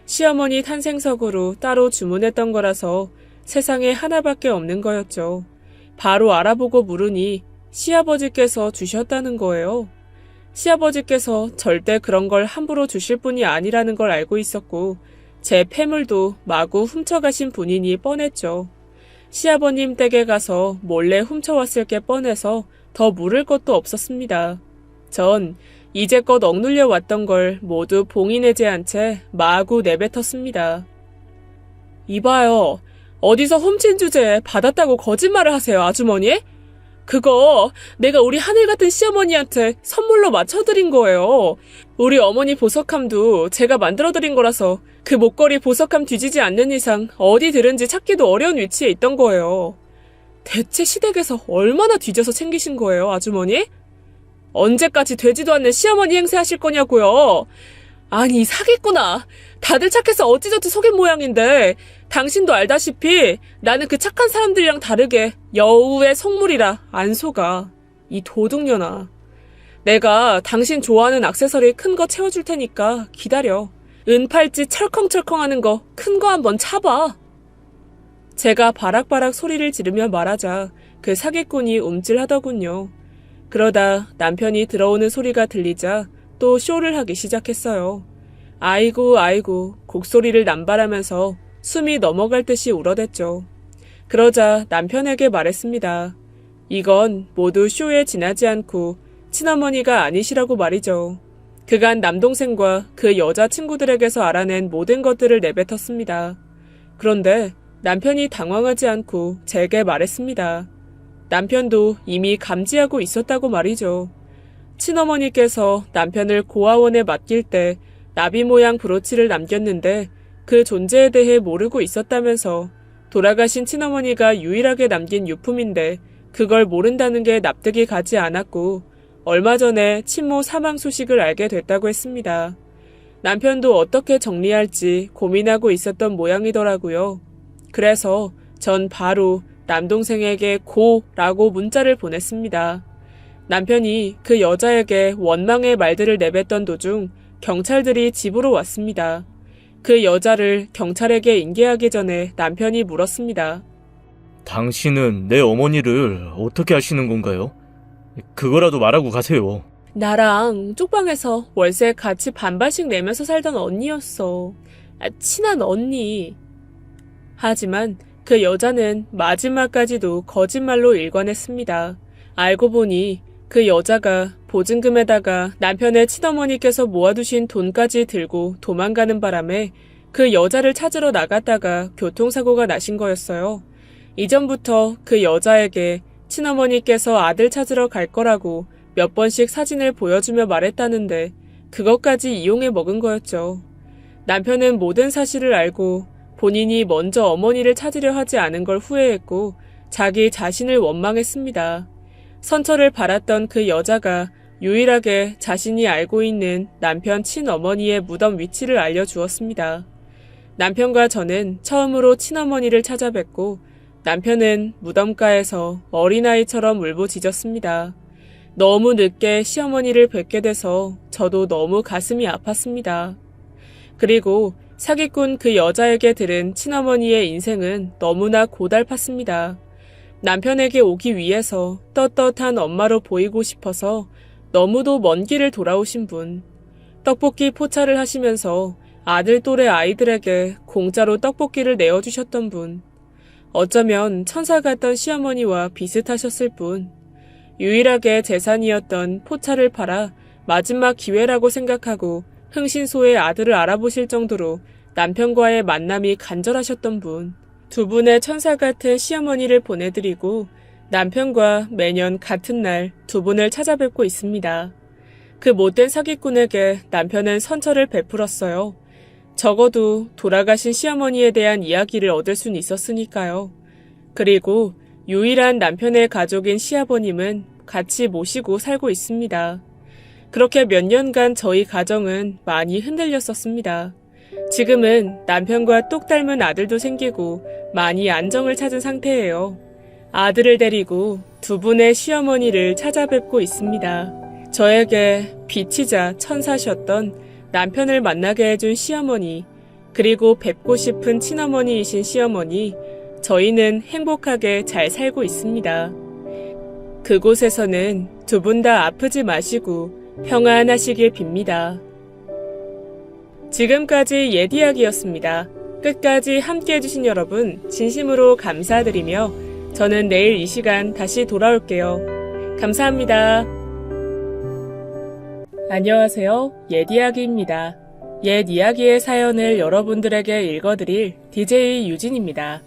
시어머니 탄생석으로 따로 주문했던 거라서 세상에 하나밖에 없는 거였죠. 바로 알아보고 물으니 시아버지께서 주셨다는 거예요. 시아버지께서 절대 그런 걸 함부로 주실 분이 아니라는 걸 알고 있었고 제 폐물도 마구 훔쳐가신 분이니 뻔했죠. 시아버님 댁에 가서 몰래 훔쳐왔을 게 뻔해서 더 물을 것도 없었습니다. 전 이제껏 억눌려 왔던 걸 모두 봉인해제 한 채 마구 내뱉었습니다. 이봐요. 어디서 훔친 주제에 받았다고 거짓말을 하세요, 아주머니? 그거 내가 우리 하늘 같은 시어머니한테 선물로 맞춰드린 거예요. 우리 어머니 보석함도 제가 만들어드린 거라서 그 목걸이 보석함 뒤지지 않는 이상 어디 들은지 찾기도 어려운 위치에 있던 거예요. 대체 시댁에서 얼마나 뒤져서 챙기신 거예요, 아주머니? 언제까지 되지도 않는 시어머니 행세하실 거냐고요. 아니, 사기꾼아. 다들 착해서 어찌저찌 속인 모양인데 당신도 알다시피 나는 그 착한 사람들이랑 다르게 여우의 속물이라 안 속아. 이 도둑년아. 내가 당신 좋아하는 액세서리 큰 거 채워줄 테니까 기다려. 은팔찌 철컹철컹 하는 거 큰 거 한번 차봐. 제가 바락바락 소리를 지르며 말하자 그 사기꾼이 움찔하더군요. 그러다 남편이 들어오는 소리가 들리자 또 쇼를 하기 시작했어요. 아이고 아이고 곡소리를 남발하면서 숨이 넘어갈 듯이 울어댔죠. 그러자 남편에게 말했습니다. 이건 모두 쇼에 지나지 않고 친어머니가 아니시라고 말이죠. 그간 남동생과 그 여자친구들에게서 알아낸 모든 것들을 내뱉었습니다. 그런데 남편이 당황하지 않고 제게 말했습니다. 남편도 이미 감지하고 있었다고 말이죠. 친어머니께서 남편을 고아원에 맡길 때 나비 모양 브로치를 남겼는데 그 존재에 대해 모르고 있었다면서 돌아가신 친어머니가 유일하게 남긴 유품인데 그걸 모른다는 게 납득이 가지 않았고 얼마 전에 친모 사망 소식을 알게 됐다고 했습니다. 남편도 어떻게 정리할지 고민하고 있었던 모양이더라고요. 그래서 전 바로 남동생에게 고라고 문자를 보냈습니다. 남편이 그 여자에게 원망의 말들을 내뱉던 도중 경찰들이 집으로 왔습니다. 그 여자를 경찰에게 인계하기 전에 남편이 물었습니다. 당신은 내 어머니를 어떻게 아시는 건가요? 그거라도 말하고 가세요. 나랑 쪽방에서 월세 같이 반반씩 내면서 살던 언니였어. 친한 언니. 하지만 그 여자는 마지막까지도 거짓말로 일관했습니다. 알고 보니 그 여자가 보증금에다가 남편의 친어머니께서 모아두신 돈까지 들고 도망가는 바람에 그 여자를 찾으러 나갔다가 교통사고가 나신 거였어요. 이전부터 그 여자에게 친어머니께서 아들 찾으러 갈 거라고 몇 번씩 사진을 보여주며 말했다는데 그것까지 이용해 먹은 거였죠. 남편은 모든 사실을 알고 본인이 먼저 어머니를 찾으려 하지 않은 걸 후회했고 자기 자신을 원망했습니다. 선처를 바랐던 그 여자가 유일하게 자신이 알고 있는 남편 친어머니의 무덤 위치를 알려주었습니다. 남편과 저는 처음으로 친어머니를 찾아뵙고 남편은 무덤가에서 어린아이처럼 울부짖었습니다. 너무 늦게 시어머니를 뵙게 돼서 저도 너무 가슴이 아팠습니다. 그리고 사기꾼 그 여자에게 들은 친어머니의 인생은 너무나 고달팠습니다. 남편에게 오기 위해서 떳떳한 엄마로 보이고 싶어서 너무도 먼 길을 돌아오신 분. 떡볶이 포차를 하시면서 아들 또래 아이들에게 공짜로 떡볶이를 내어주셨던 분. 어쩌면 천사 같던 시어머니와 비슷하셨을 뿐. 유일하게 재산이었던 포차를 팔아 마지막 기회라고 생각하고 흥신소의 아들을 알아보실 정도로 남편과의 만남이 간절하셨던 분. 두 분의 천사 같은 시어머니를 보내드리고 남편과 매년 같은 날 두 분을 찾아뵙고 있습니다. 그 못된 사기꾼에게 남편은 선처를 베풀었어요. 적어도 돌아가신 시어머니에 대한 이야기를 얻을 순 있었으니까요. 그리고 유일한 남편의 가족인 시아버님은 같이 모시고 살고 있습니다. 그렇게 몇 년간 저희 가정은 많이 흔들렸었습니다. 지금은 남편과 똑 닮은 아들도 생기고 많이 안정을 찾은 상태예요. 아들을 데리고 두 분의 시어머니를 찾아뵙고 있습니다. 저에게 빛이자 천사셨던 남편을 만나게 해준 시어머니, 그리고 뵙고 싶은 친어머니이신 시어머니, 저희는 행복하게 잘 살고 있습니다. 그곳에서는 두 분 다 아프지 마시고 평안하시길 빕니다. 지금까지 옛 이야기였습니다. 끝까지 함께 해주신 여러분 진심으로 감사드리며 저는 내일 이 시간 다시 돌아올게요. 감사합니다. 안녕하세요. 옛 이야기입니다. 옛 이야기의 사연을 여러분들에게 읽어드릴 DJ 유진입니다.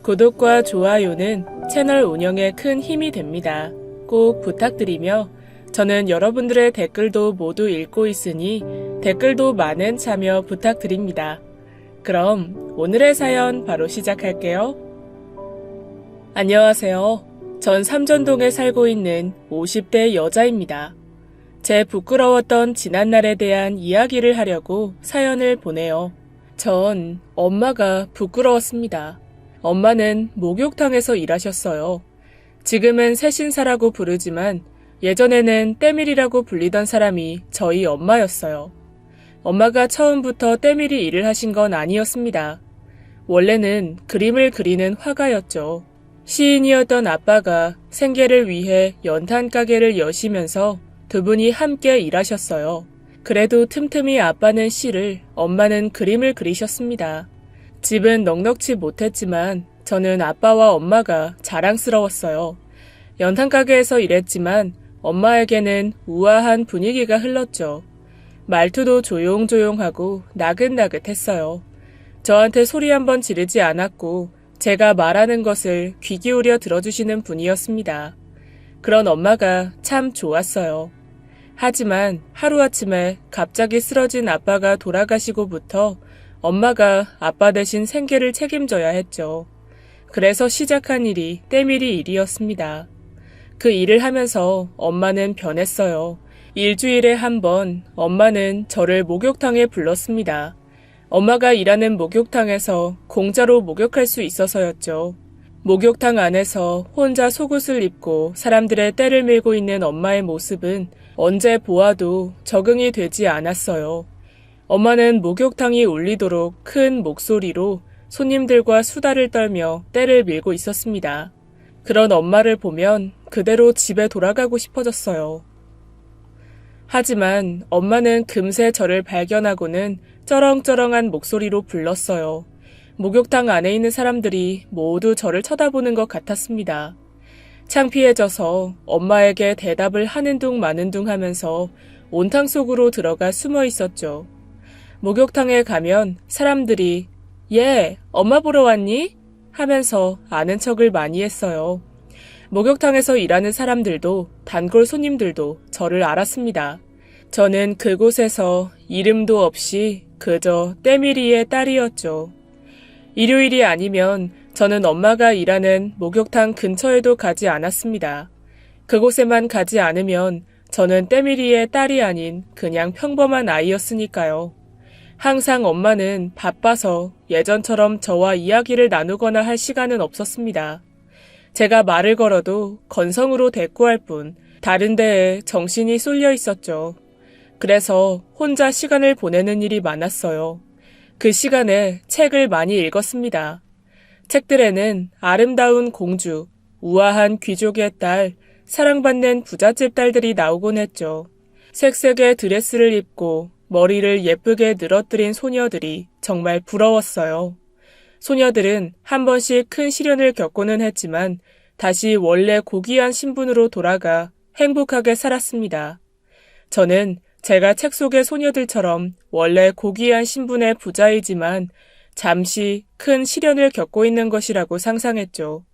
구독과 좋아요는 채널 운영에 큰 힘이 됩니다. 꼭 부탁드리며 저는 여러분들의 댓글도 모두 읽고 있으니 댓글도 많은 참여 부탁드립니다. 그럼 오늘의 사연 바로 시작할게요. 안녕하세요. 전 삼전동에 살고 있는 50대 여자입니다. 제 부끄러웠던 지난날에 대한 이야기를 하려고 사연을 보내요. 전 엄마가 부끄러웠습니다. 엄마는 목욕탕에서 일하셨어요. 지금은 새신사라고 부르지만 예전에는 때밀이라고 불리던 사람이 저희 엄마였어요. 엄마가 처음부터 때밀이 일을 하신 건 아니었습니다. 원래는 그림을 그리는 화가였죠. 시인이었던 아빠가 생계를 위해 연탄 가게를 여시면서 두 분이 함께 일하셨어요. 그래도 틈틈이 아빠는 시를, 엄마는 그림을 그리셨습니다. 집은 넉넉지 못했지만 저는 아빠와 엄마가 자랑스러웠어요. 연탄 가게에서 일했지만 엄마에게는 우아한 분위기가 흘렀죠. 말투도 조용조용하고 나긋나긋했어요. 저한테 소리 한번 지르지 않았고 제가 말하는 것을 귀 기울여 들어주시는 분이었습니다. 그런 엄마가 참 좋았어요. 하지만 하루아침에 갑자기 쓰러진 아빠가 돌아가시고부터 엄마가 아빠 대신 생계를 책임져야 했죠. 그래서 시작한 일이 때밀이 일이었습니다. 그 일을 하면서 엄마는 변했어요. 일주일에 한 번 엄마는 저를 목욕탕에 불렀습니다. 엄마가 일하는 목욕탕에서 공짜로 목욕할 수 있어서였죠. 목욕탕 안에서 혼자 속옷을 입고 사람들의 떼를 밀고 있는 엄마의 모습은 언제 보아도 적응이 되지 않았어요. 엄마는 목욕탕이 울리도록 큰 목소리로 손님들과 수다를 떨며 떼를 밀고 있었습니다. 그런 엄마를 보면 그대로 집에 돌아가고 싶어졌어요. 하지만 엄마는 금세 저를 발견하고는 쩌렁쩌렁한 목소리로 불렀어요. 목욕탕 안에 있는 사람들이 모두 저를 쳐다보는 것 같았습니다. 창피해져서 엄마에게 대답을 하는 둥 마는 둥 하면서 온탕 속으로 들어가 숨어 있었죠. 목욕탕에 가면 사람들이 "얘, 엄마 보러 왔니?" 하면서 아는 척을 많이 했어요. 목욕탕에서 일하는 사람들도 단골 손님들도 저를 알았습니다. 저는 그곳에서 이름도 없이 그저 때밀이의 딸이었죠. 일요일이 아니면 저는 엄마가 일하는 목욕탕 근처에도 가지 않았습니다. 그곳에만 가지 않으면 저는 때밀이의 딸이 아닌 그냥 평범한 아이였으니까요. 항상 엄마는 바빠서 예전처럼 저와 이야기를 나누거나 할 시간은 없었습니다. 제가 말을 걸어도 건성으로 대꾸할 뿐 다른 데에 정신이 쏠려 있었죠. 그래서 혼자 시간을 보내는 일이 많았어요. 그 시간에 책을 많이 읽었습니다. 책들에는 아름다운 공주, 우아한 귀족의 딸, 사랑받는 부잣집 딸들이 나오곤 했죠. 색색의 드레스를 입고 머리를 예쁘게 늘어뜨린 소녀들이 정말 부러웠어요. 소녀들은 한 번씩 큰 시련을 겪고는 했지만 다시 원래 고귀한 신분으로 돌아가 행복하게 살았습니다. 저는 제가 책 속의 소녀들처럼 원래 고귀한 신분의 부자이지만 잠시 큰 시련을 겪고 있는 것이라고 상상했죠.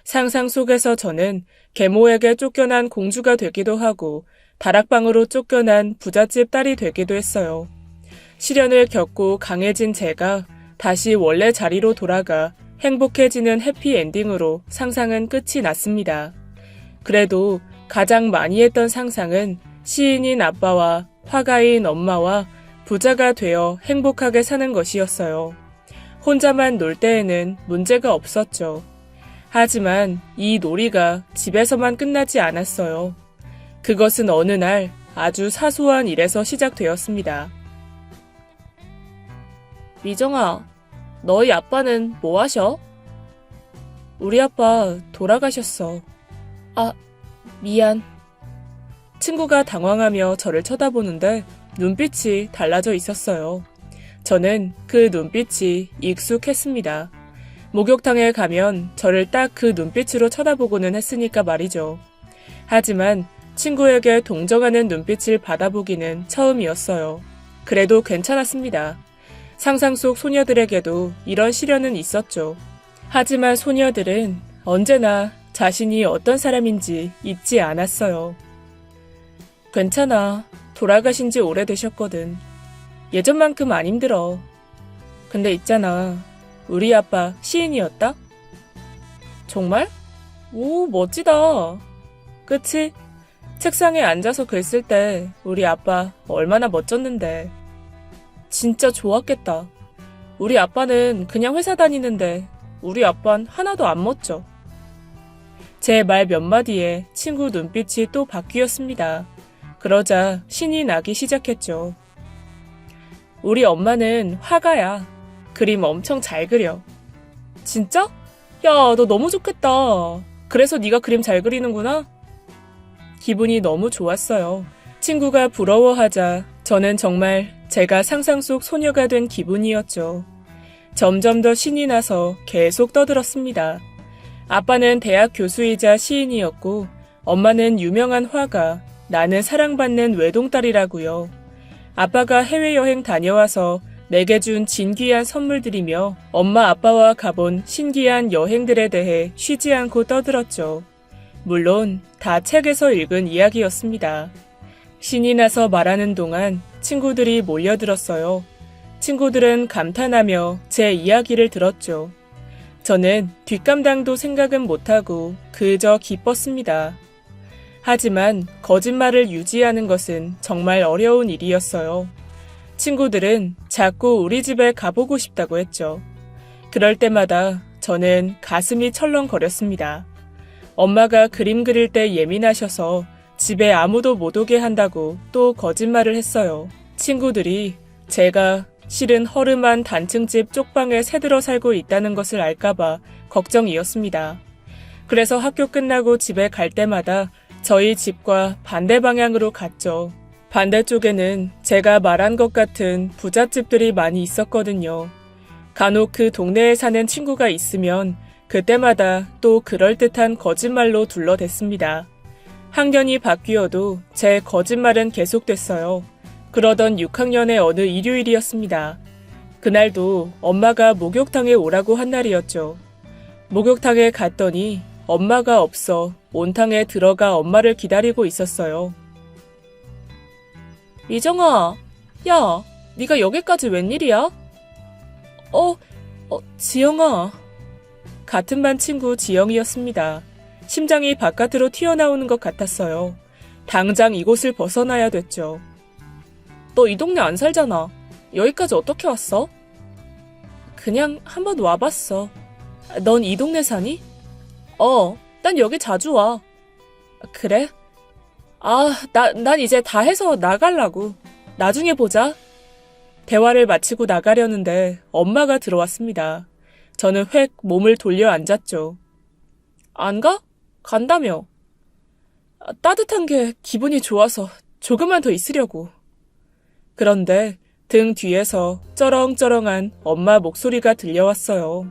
상상 속에서 저는 계모에게 쫓겨난 공주가 되기도 하고 다락방으로 쫓겨난 부잣집 딸이 되기도 했어요. 시련을 겪고 강해진 제가 다시 원래 자리로 돌아가 행복해지는 해피엔딩으로 상상은 끝이 났습니다. 그래도 가장 많이 했던 상상은 시인인 아빠와 화가인 엄마와 부자가 되어 행복하게 사는 것이었어요. 혼자만 놀 때에는 문제가 없었죠. 하지만 이 놀이가 집에서만 끝나지 않았어요. 그것은 어느 날 아주 사소한 일에서 시작되었습니다. 미정아, 너희 아빠는 뭐 하셔? 우리 아빠 돌아가셨어. 아, 미안. 친구가 당황하며 저를 쳐다보는데 눈빛이 달라져 있었어요. 저는 그 눈빛이 익숙했습니다. 목욕탕에 가면 저를 딱 그 눈빛으로 쳐다보고는 했으니까 말이죠. 하지만 친구에게 동정하는 눈빛을 받아보기는 처음이었어요. 그래도 괜찮았습니다. 상상 속 소녀들에게도 이런 시련은 있었죠. 하지만 소녀들은 언제나 자신이 어떤 사람인지 잊지 않았어요. 괜찮아. 돌아가신 지 오래되셨거든. 예전만큼 안 힘들어. 근데 있잖아. 우리 아빠 시인이었다? 정말? 오, 멋지다. 그치? 책상에 앉아서 글 쓸 때 우리 아빠 얼마나 멋졌는데. 진짜 좋았겠다. 우리 아빠는 그냥 회사 다니는데 우리 아빠는 하나도 안 멋져. 제 말 몇 마디에 친구 눈빛이 또 바뀌었습니다. 그러자 신이 나기 시작했죠. 우리 엄마는 화가야. 그림 엄청 잘 그려. 진짜? 야, 너 너무 좋겠다. 그래서 네가 그림 잘 그리는구나? 기분이 너무 좋았어요. 친구가 부러워하자 저는 정말 제가 상상 속 소녀가 된 기분이었죠. 점점 더 신이 나서 계속 떠들었습니다. 아빠는 대학 교수이자 시인이었고 엄마는 유명한 화가, 나는 사랑받는 외동딸이라고요. 아빠가 해외여행 다녀와서 내게 준 진귀한 선물들이며 엄마 아빠와 가본 신기한 여행들에 대해 쉬지 않고 떠들었죠. 물론 다 책에서 읽은 이야기였습니다. 신이 나서 말하는 동안 친구들이 몰려들었어요. 친구들은 감탄하며 제 이야기를 들었죠. 저는 뒷감당도 생각은 못하고 그저 기뻤습니다. 하지만 거짓말을 유지하는 것은 정말 어려운 일이었어요. 친구들은 자꾸 우리 집에 가보고 싶다고 했죠. 그럴 때마다 저는 가슴이 철렁거렸습니다. 엄마가 그림 그릴 때 예민하셔서 집에 아무도 못 오게 한다고 또 거짓말을 했어요. 친구들이 제가 실은 허름한 단층집 쪽방에 새들어 살고 있다는 것을 알까봐 걱정이었습니다. 그래서 학교 끝나고 집에 갈 때마다 저희 집과 반대 방향으로 갔죠. 반대쪽에는 제가 말한 것 같은 부잣집들이 많이 있었거든요. 간혹 그 동네에 사는 친구가 있으면 그때마다 또 그럴듯한 거짓말로 둘러댔습니다. 학년이 바뀌어도 제 거짓말은 계속됐어요. 그러던 6학년의 어느 일요일이었습니다. 그날도 엄마가 목욕탕에 오라고 한 날이었죠. 목욕탕에 갔더니 엄마가 없어 온탕에 들어가 엄마를 기다리고 있었어요. 미정아, 야, 네가 여기까지 웬일이야? 지영아. 같은 반 친구 지영이었습니다. 심장이 바깥으로 튀어나오는 것 같았어요. 당장 이곳을 벗어나야 됐죠. 너 이 동네 안 살잖아. 여기까지 어떻게 왔어? 그냥 한번 와봤어. 넌 이 동네 사니? 난 여기 자주 와. 그래? 난 이제 다 해서 나가려고. 나중에 보자. 대화를 마치고 나가려는데 엄마가 들어왔습니다. 저는 획 몸을 돌려 앉았죠. 안 가? 간다며. 따뜻한 게 기분이 좋아서 조금만 더 있으려고. 그런데 등 뒤에서 쩌렁쩌렁한 엄마 목소리가 들려왔어요.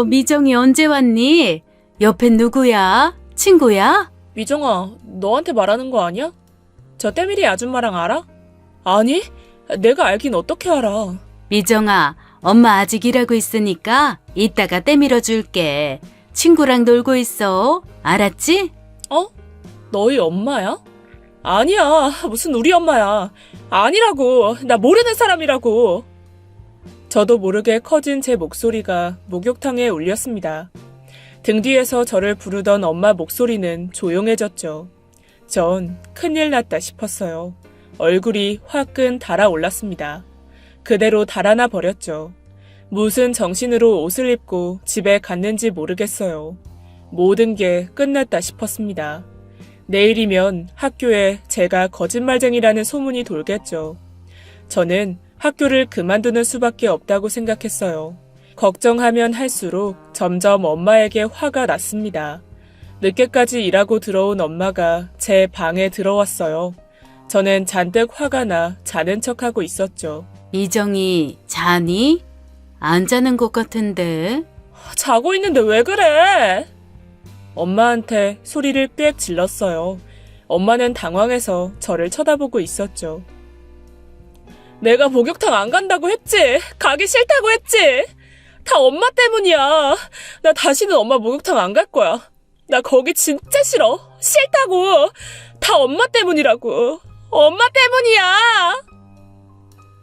미정이 언제 왔니? 옆엔 누구야? 친구야? 미정아, 너한테 말하는 거 아니야? 저 때밀이 아줌마랑 알아? 아니, 내가 알긴 어떻게 알아. 미정아, 엄마 아직 일하고 있으니까 이따가 때밀어 줄게. 친구랑 놀고 있어. 알았지? 너희 엄마야? 아니야, 무슨 우리 엄마야. 아니라고, 나 모르는 사람이라고. 저도 모르게 커진 제 목소리가 목욕탕에 울렸습니다. 등 뒤에서 저를 부르던 엄마 목소리는 조용해졌죠. 전 큰일 났다 싶었어요. 얼굴이 화끈 달아올랐습니다. 그대로 달아나 버렸죠. 무슨 정신으로 옷을 입고 집에 갔는지 모르겠어요. 모든 게 끝났다 싶었습니다. 내일이면 학교에 제가 거짓말쟁이라는 소문이 돌겠죠. 저는 학교를 그만두는 수밖에 없다고 생각했어요. 걱정하면 할수록 점점 엄마에게 화가 났습니다. 늦게까지 일하고 들어온 엄마가 제 방에 들어왔어요. 저는 잔뜩 화가 나 자는 척하고 있었죠. 이정이 자니? 안 자는 것 같은데. 자고 있는데 왜 그래? 엄마한테 소리를 꽥 질렀어요. 엄마는 당황해서 저를 쳐다보고 있었죠. 내가 목욕탕 안 간다고 했지. 가기 싫다고 했지. 다 엄마 때문이야. 나 다시는 엄마 목욕탕 안 갈 거야. 나 거기 진짜 싫어. 싫다고. 다 엄마 때문이라고. 엄마 때문이야.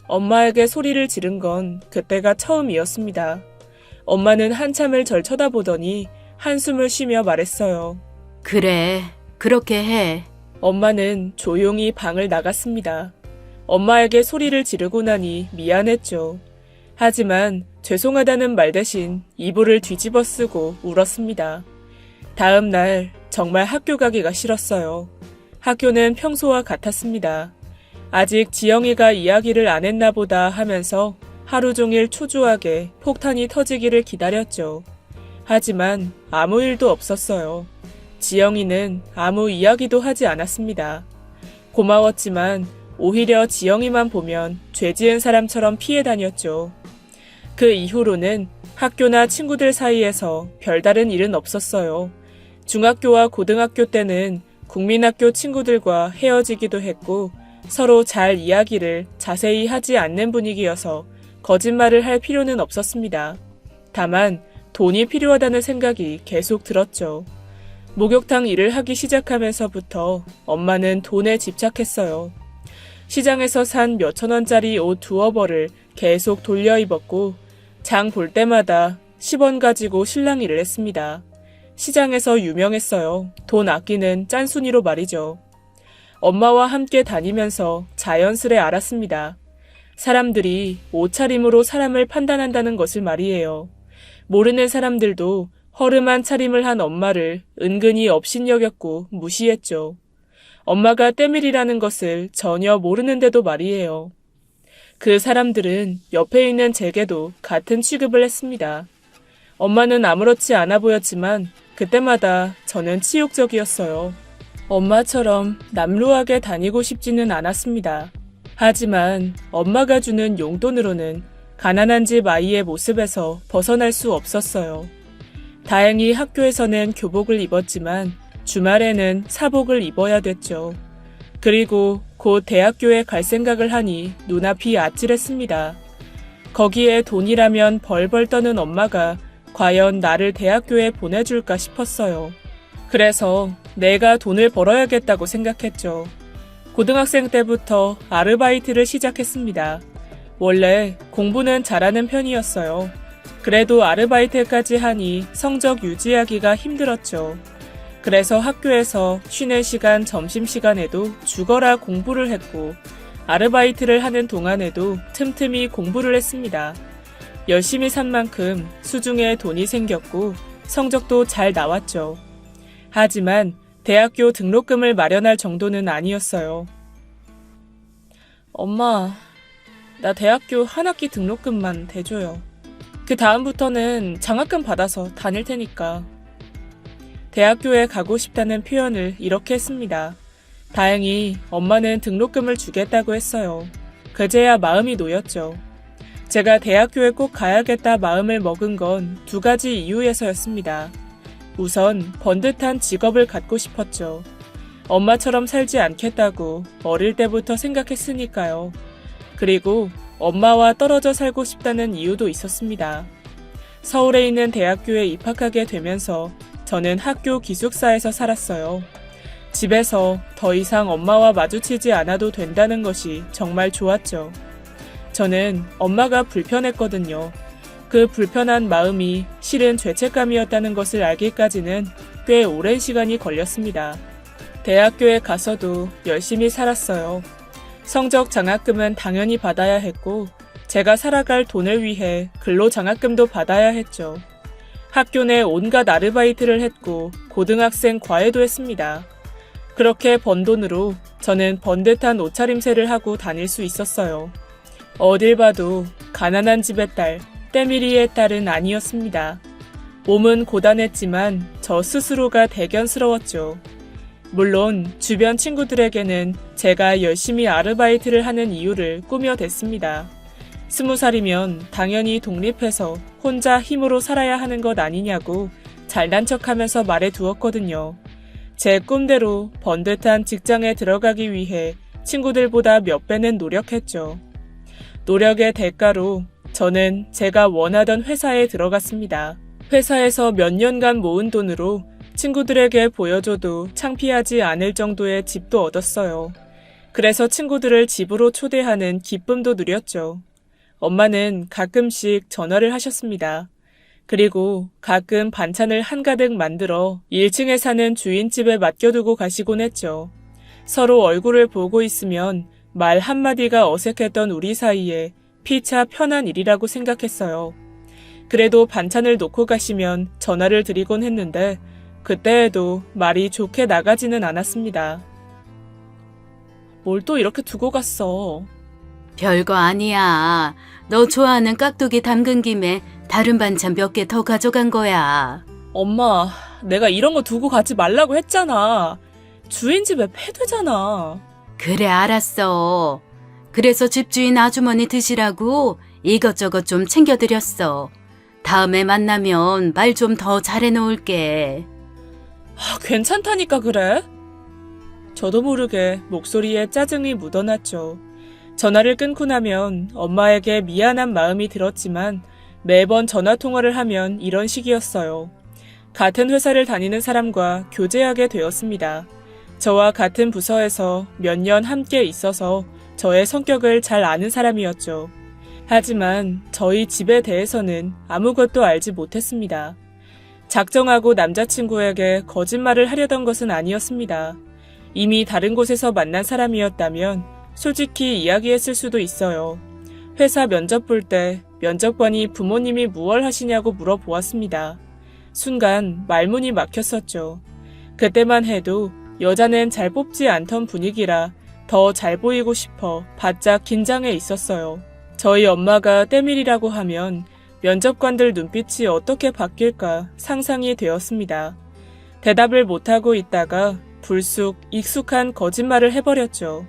엄마에게 소리를 지른 건 그때가 처음이었습니다. 엄마는 한참을 절 쳐다보더니 한숨을 쉬며 말했어요. 그래, 그렇게 해. 엄마는 조용히 방을 나갔습니다. 엄마에게 소리를 지르고 나니 미안했죠. 하지만 죄송하다는 말 대신 이불을 뒤집어 쓰고 울었습니다. 다음 날 정말 학교 가기가 싫었어요. 학교는 평소와 같았습니다. 아직 지영이가 이야기를 안 했나 보다 하면서 하루 종일 초조하게 폭탄이 터지기를 기다렸죠. 하지만 아무 일도 없었어요. 지영이는 아무 이야기도 하지 않았습니다. 고마웠지만 오히려 지영이만 보면 죄 지은 사람처럼 피해 다녔죠. 그 이후로는 학교나 친구들 사이에서 별다른 일은 없었어요. 중학교와 고등학교 때는 국민학교 친구들과 헤어지기도 했고 서로 잘 이야기를 자세히 하지 않는 분위기여서 거짓말을 할 필요는 없었습니다. 다만 돈이 필요하다는 생각이 계속 들었죠. 목욕탕 일을 하기 시작하면서부터 엄마는 돈에 집착했어요. 시장에서 산 몇천 원짜리 옷 두어 벌을 계속 돌려 입었고 장 볼 때마다 10원 가지고 실랑이를 했습니다. 시장에서 유명했어요. 돈 아끼는 짠순이로 말이죠. 엄마와 함께 다니면서 자연스레 알았습니다. 사람들이 옷차림으로 사람을 판단한다는 것을 말이에요. 모르는 사람들도 허름한 차림을 한 엄마를 은근히 업신여겼고 무시했죠. 엄마가 때밀이라는 것을 전혀 모르는데도 말이에요. 그 사람들은 옆에 있는 제게도 같은 취급을 했습니다. 엄마는 아무렇지 않아 보였지만 그때마다 저는 치욕적이었어요. 엄마처럼 남루하게 다니고 싶지는 않았습니다. 하지만 엄마가 주는 용돈으로는 가난한 집 아이의 모습에서 벗어날 수 없었어요. 다행히 학교에서는 교복을 입었지만 주말에는 사복을 입어야 됐죠. 그리고 곧 대학교에 갈 생각을 하니 눈앞이 아찔했습니다. 거기에 돈이라면 벌벌 떠는 엄마가 과연 나를 대학교에 보내줄까 싶었어요. 그래서 내가 돈을 벌어야겠다고 생각했죠. 고등학생 때부터 아르바이트를 시작했습니다. 원래 공부는 잘하는 편이었어요. 그래도 아르바이트까지 하니 성적 유지하기가 힘들었죠. 그래서 학교에서 쉬는 시간, 점심시간에도 죽어라 공부를 했고 아르바이트를 하는 동안에도 틈틈이 공부를 했습니다. 열심히 산 만큼 수중에 돈이 생겼고 성적도 잘 나왔죠. 하지만 대학교 등록금을 마련할 정도는 아니었어요. 엄마, 나 대학교 한 학기 등록금만 대줘요. 그 다음부터는 장학금 받아서 다닐 테니까. 대학교에 가고 싶다는 표현을 이렇게 했습니다. 다행히 엄마는 등록금을 주겠다고 했어요. 그제야 마음이 놓였죠. 제가 대학교에 꼭 가야겠다 마음을 먹은 건 두 가지 이유에서였습니다. 우선 번듯한 직업을 갖고 싶었죠. 엄마처럼 살지 않겠다고 어릴 때부터 생각했으니까요. 그리고 엄마와 떨어져 살고 싶다는 이유도 있었습니다. 서울에 있는 대학교에 입학하게 되면서 저는 학교 기숙사에서 살았어요. 집에서 더 이상 엄마와 마주치지 않아도 된다는 것이 정말 좋았죠. 저는 엄마가 불편했거든요. 그 불편한 마음이 실은 죄책감이었다는 것을 알기까지는 꽤 오랜 시간이 걸렸습니다. 대학교에 가서도 열심히 살았어요. 성적 장학금은 당연히 받아야 했고 제가 살아갈 돈을 위해 근로장학금도 받아야 했죠. 학교 내 온갖 아르바이트를 했고 고등학생 과외도 했습니다. 그렇게 번 돈으로 저는 번듯한 옷차림새를 하고 다닐 수 있었어요. 어딜 봐도 가난한 집의 딸, 때밀이의 딸은 아니었습니다. 몸은 고단했지만 저 스스로가 대견스러웠죠. 물론 주변 친구들에게는 제가 열심히 아르바이트를 하는 이유를 꾸며댔습니다. 20살이면 당연히 독립해서 혼자 힘으로 살아야 하는 것 아니냐고 잘난 척하면서 말해두었거든요. 제 꿈대로 번듯한 직장에 들어가기 위해 친구들보다 몇 배는 노력했죠. 노력의 대가로 저는 제가 원하던 회사에 들어갔습니다. 회사에서 몇 년간 모은 돈으로 친구들에게 보여줘도 창피하지 않을 정도의 집도 얻었어요. 그래서 친구들을 집으로 초대하는 기쁨도 누렸죠. 엄마는 가끔씩 전화를 하셨습니다. 그리고 가끔 반찬을 한가득 만들어 1층에 사는 주인집에 맡겨두고 가시곤 했죠. 서로 얼굴을 보고 있으면 말 한마디가 어색했던 우리 사이에 피차 편한 일이라고 생각했어요. 그래도 반찬을 놓고 가시면 전화를 드리곤 했는데 그때에도 말이 좋게 나가지는 않았습니다. 뭘 또 이렇게 두고 갔어? 별거 아니야. 너 좋아하는 깍두기 담근 김에 다른 반찬 몇 개 더 가져간 거야. 엄마, 내가 이런 거 두고 가지 말라고 했잖아. 주인 집에 패되잖아. 그래, 알았어. 그래서 집주인 아주머니 드시라고 이것저것 좀 챙겨드렸어. 다음에 만나면 말 좀 더 잘해놓을게. 괜찮다니까 그래? 저도 모르게 목소리에 짜증이 묻어났죠. 전화를 끊고 나면 엄마에게 미안한 마음이 들었지만 매번 전화통화를 하면 이런 식이었어요. 같은 회사를 다니는 사람과 교제하게 되었습니다. 저와 같은 부서에서 몇 년 함께 있어서 저의 성격을 잘 아는 사람이었죠. 하지만 저희 집에 대해서는 아무것도 알지 못했습니다. 작정하고 남자친구에게 거짓말을 하려던 것은 아니었습니다. 이미 다른 곳에서 만난 사람이었다면 솔직히 이야기했을 수도 있어요. 회사 면접 볼 때 면접관이 부모님이 무얼 하시냐고 물어보았습니다. 순간 말문이 막혔었죠. 그때만 해도 여자는 잘 뽑지 않던 분위기라 더 잘 보이고 싶어 바짝 긴장해 있었어요. 저희 엄마가 때밀이라고 하면 면접관들 눈빛이 어떻게 바뀔까 상상이 되었습니다. 대답을 못하고 있다가 불쑥 익숙한 거짓말을 해버렸죠.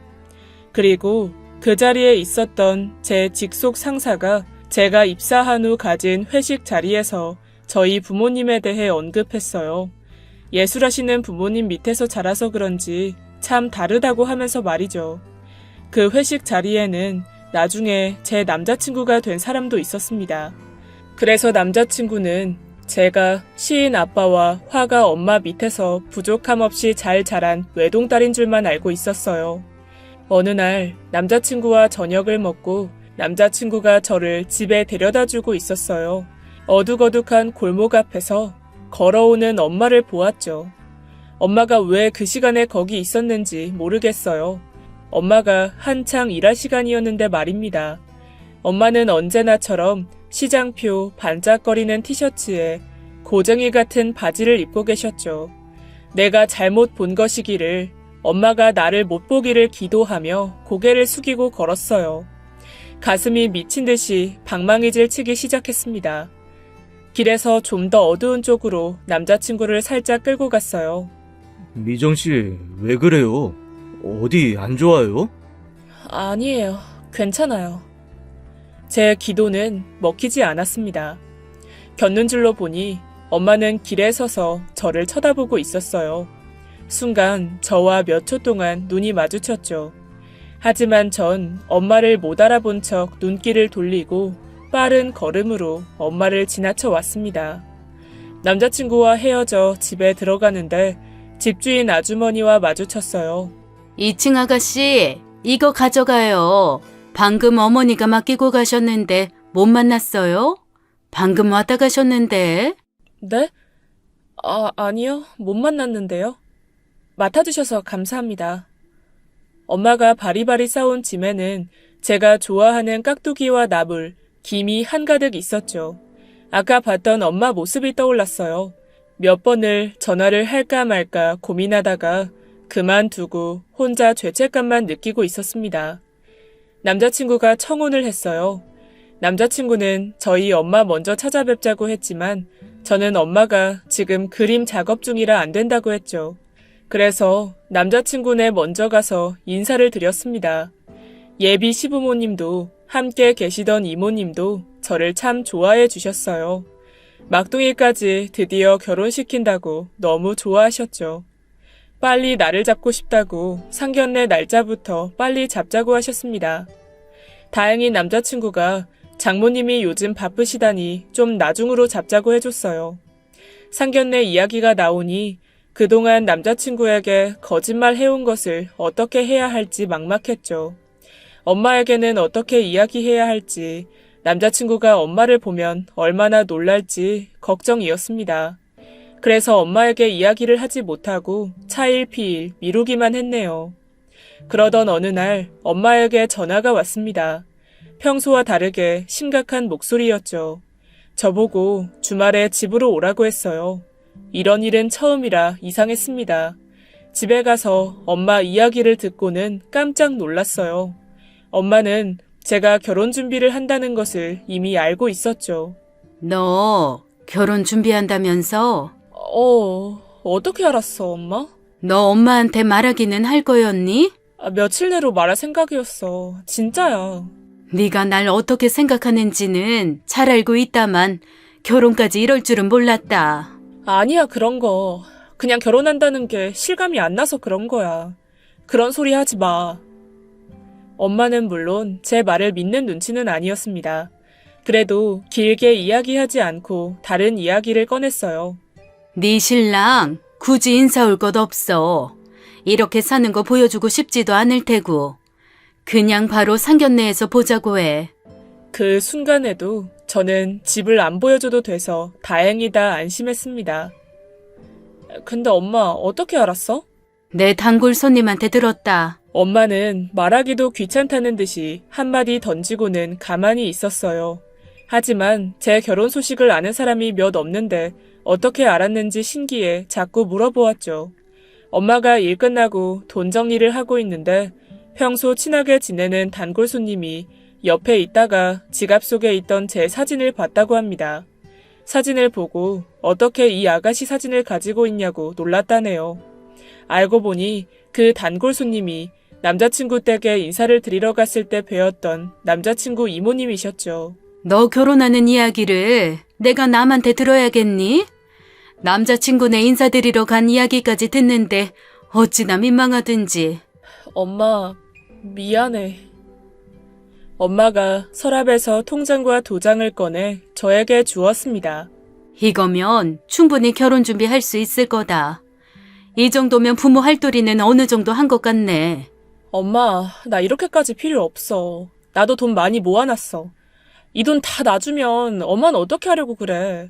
그리고 그 자리에 있었던 제 직속 상사가 제가 입사한 후 가진 회식 자리에서 저희 부모님에 대해 언급했어요. 예술하시는 부모님 밑에서 자라서 그런지 참 다르다고 하면서 말이죠. 그 회식 자리에는 나중에 제 남자친구가 된 사람도 있었습니다. 그래서 남자친구는 제가 시인 아빠와 화가 엄마 밑에서 부족함 없이 잘 자란 외동딸인 줄만 알고 있었어요. 어느 날 남자친구와 저녁을 먹고 남자친구가 저를 집에 데려다주고 있었어요. 어둑어둑한 골목 앞에서 걸어오는 엄마를 보았죠. 엄마가 왜 그 시간에 거기 있었는지 모르겠어요. 엄마가 한창 일할 시간이었는데 말입니다. 엄마는 언제나처럼 시장표 반짝거리는 티셔츠에 고쟁이 같은 바지를 입고 계셨죠. 내가 잘못 본 것이기를 엄마가 나를 못 보기를 기도하며 고개를 숙이고 걸었어요. 가슴이 미친 듯이 방망이질 치기 시작했습니다. 길에서 좀 더 어두운 쪽으로 남자친구를 살짝 끌고 갔어요. 미정 씨, 왜 그래요? 어디 안 좋아요? 아니에요. 괜찮아요. 제 기도는 먹히지 않았습니다. 곁눈질로 보니 엄마는 길에 서서 저를 쳐다보고 있었어요. 순간 저와 몇 초 동안 눈이 마주쳤죠. 하지만 전 엄마를 못 알아본 척 눈길을 돌리고 빠른 걸음으로 엄마를 지나쳐 왔습니다. 남자친구와 헤어져 집에 들어가는데 집주인 아주머니와 마주쳤어요. 2층 아가씨, 이거 가져가요. 방금 어머니가 맡기고 가셨는데 못 만났어요? 방금 왔다 가셨는데. 네? 아니요. 못 만났는데요. 맡아주셔서 감사합니다. 엄마가 바리바리 싸온 짐에는 제가 좋아하는 깍두기와 나물, 김이 한가득 있었죠. 아까 봤던 엄마 모습이 떠올랐어요. 몇 번을 전화를 할까 말까 고민하다가 그만두고 혼자 죄책감만 느끼고 있었습니다. 남자친구가 청혼을 했어요. 남자친구는 저희 엄마 먼저 찾아뵙자고 했지만 저는 엄마가 지금 그림 작업 중이라 안 된다고 했죠. 그래서 남자친구네 먼저 가서 인사를 드렸습니다. 예비 시부모님도 함께 계시던 이모님도 저를 참 좋아해 주셨어요. 막둥이까지 드디어 결혼시킨다고 너무 좋아하셨죠. 빨리 날을 잡고 싶다고 상견례 날짜부터 빨리 잡자고 하셨습니다. 다행히 남자친구가 장모님이 요즘 바쁘시다니 좀 나중으로 잡자고 해줬어요. 상견례 이야기가 나오니 그동안 남자친구에게 거짓말 해온 것을 어떻게 해야 할지 막막했죠. 엄마에게는 어떻게 이야기해야 할지, 남자친구가 엄마를 보면 얼마나 놀랄지 걱정이었습니다. 그래서 엄마에게 이야기를 하지 못하고 차일피일 미루기만 했네요. 그러던 어느 날 엄마에게 전화가 왔습니다. 평소와 다르게 심각한 목소리였죠. 저보고 주말에 집으로 오라고 했어요. 이런 일은 처음이라 이상했습니다. 집에 가서 엄마 이야기를 듣고는 깜짝 놀랐어요. 엄마는 제가 결혼 준비를 한다는 것을 이미 알고 있었죠. 너 결혼 준비한다면서? 어떻게 알았어, 엄마? 너 엄마한테 말하기는 할 거였니? 며칠 내로 말할 생각이었어. 진짜야. 네가 날 어떻게 생각하는지는 잘 알고 있다만 결혼까지 이럴 줄은 몰랐다. 아니야, 그런 거. 그냥 결혼한다는 게 실감이 안 나서 그런 거야. 그런 소리 하지 마. 엄마는 물론 제 말을 믿는 눈치는 아니었습니다. 그래도 길게 이야기하지 않고 다른 이야기를 꺼냈어요. 네 신랑 굳이 인사 올 것 없어. 이렇게 사는 거 보여주고 싶지도 않을 테고. 그냥 바로 상견례에서 보자고 해. 그 순간에도 저는 집을 안 보여줘도 돼서 다행이다 안심했습니다. 근데 엄마 어떻게 알았어? 내 단골 손님한테 들었다. 엄마는 말하기도 귀찮다는 듯이 한마디 던지고는 가만히 있었어요. 하지만 제 결혼 소식을 아는 사람이 몇 없는데 어떻게 알았는지 신기해 자꾸 물어보았죠. 엄마가 일 끝나고 돈 정리를 하고 있는데 평소 친하게 지내는 단골 손님이 옆에 있다가 지갑 속에 있던 제 사진을 봤다고 합니다. 사진을 보고 어떻게 이 아가씨 사진을 가지고 있냐고 놀랐다네요. 알고 보니 그 단골 손님이 남자친구 댁에 인사를 드리러 갔을 때 뵈었던 남자친구 이모님이셨죠. 너 결혼하는 이야기를 내가 남한테 들어야겠니? 남자친구네 인사드리러 간 이야기까지 듣는데 어찌나 민망하든지. 엄마, 미안해. 엄마가 서랍에서 통장과 도장을 꺼내 저에게 주었습니다. 이거면 충분히 결혼 준비할 수 있을 거다. 이 정도면 부모 할도리는 어느 정도 한 것 같네. 엄마, 나 이렇게까지 필요 없어. 나도 돈 많이 모아놨어. 이 돈 다 놔주면 엄마는 어떻게 하려고 그래.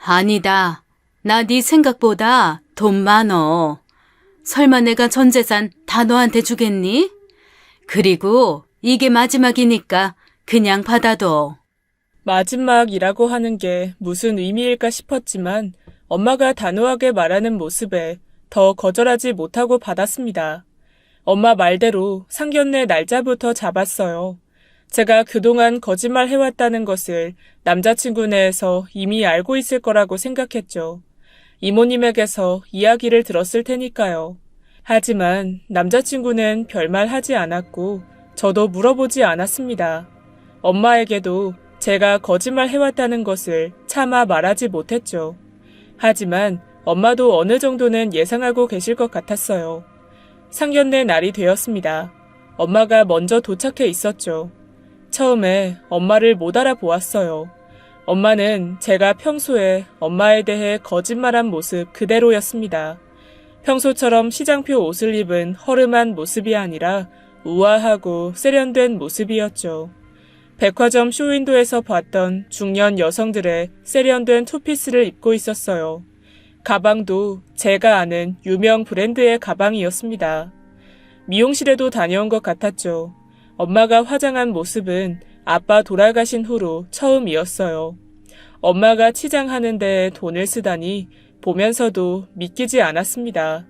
아니다. 나 네 생각보다 돈 많어. 설마 내가 전 재산 다 너한테 주겠니? 그리고 이게 마지막이니까 그냥 받아둬. 마지막이라고 하는 게 무슨 의미일까 싶었지만 엄마가 단호하게 말하는 모습에 더 거절하지 못하고 받았습니다. 엄마 말대로 상견례 날짜부터 잡았어요. 제가 그동안 거짓말 해왔다는 것을 남자친구네에서 이미 알고 있을 거라고 생각했죠. 이모님에게서 이야기를 들었을 테니까요. 하지만 남자친구는 별말 하지 않았고 저도 물어보지 않았습니다. 엄마에게도 제가 거짓말 해왔다는 것을 차마 말하지 못했죠. 하지만 엄마도 어느 정도는 예상하고 계실 것 같았어요. 상견례 날이 되었습니다. 엄마가 먼저 도착해 있었죠. 처음에 엄마를 못 알아보았어요. 엄마는 제가 평소에 엄마에 대해 거짓말한 모습 그대로였습니다. 평소처럼 시장표 옷을 입은 허름한 모습이 아니라 우아하고 세련된 모습이었죠. 백화점 쇼윈도에서 봤던 중년 여성들의 세련된 투피스를 입고 있었어요. 가방도 제가 아는 유명 브랜드의 가방이었습니다. 미용실에도 다녀온 것 같았죠. 엄마가 화장한 모습은 아빠 돌아가신 후로 처음이었어요. 엄마가 치장하는 데 돈을 쓰다니 보면서도 믿기지 않았습니다.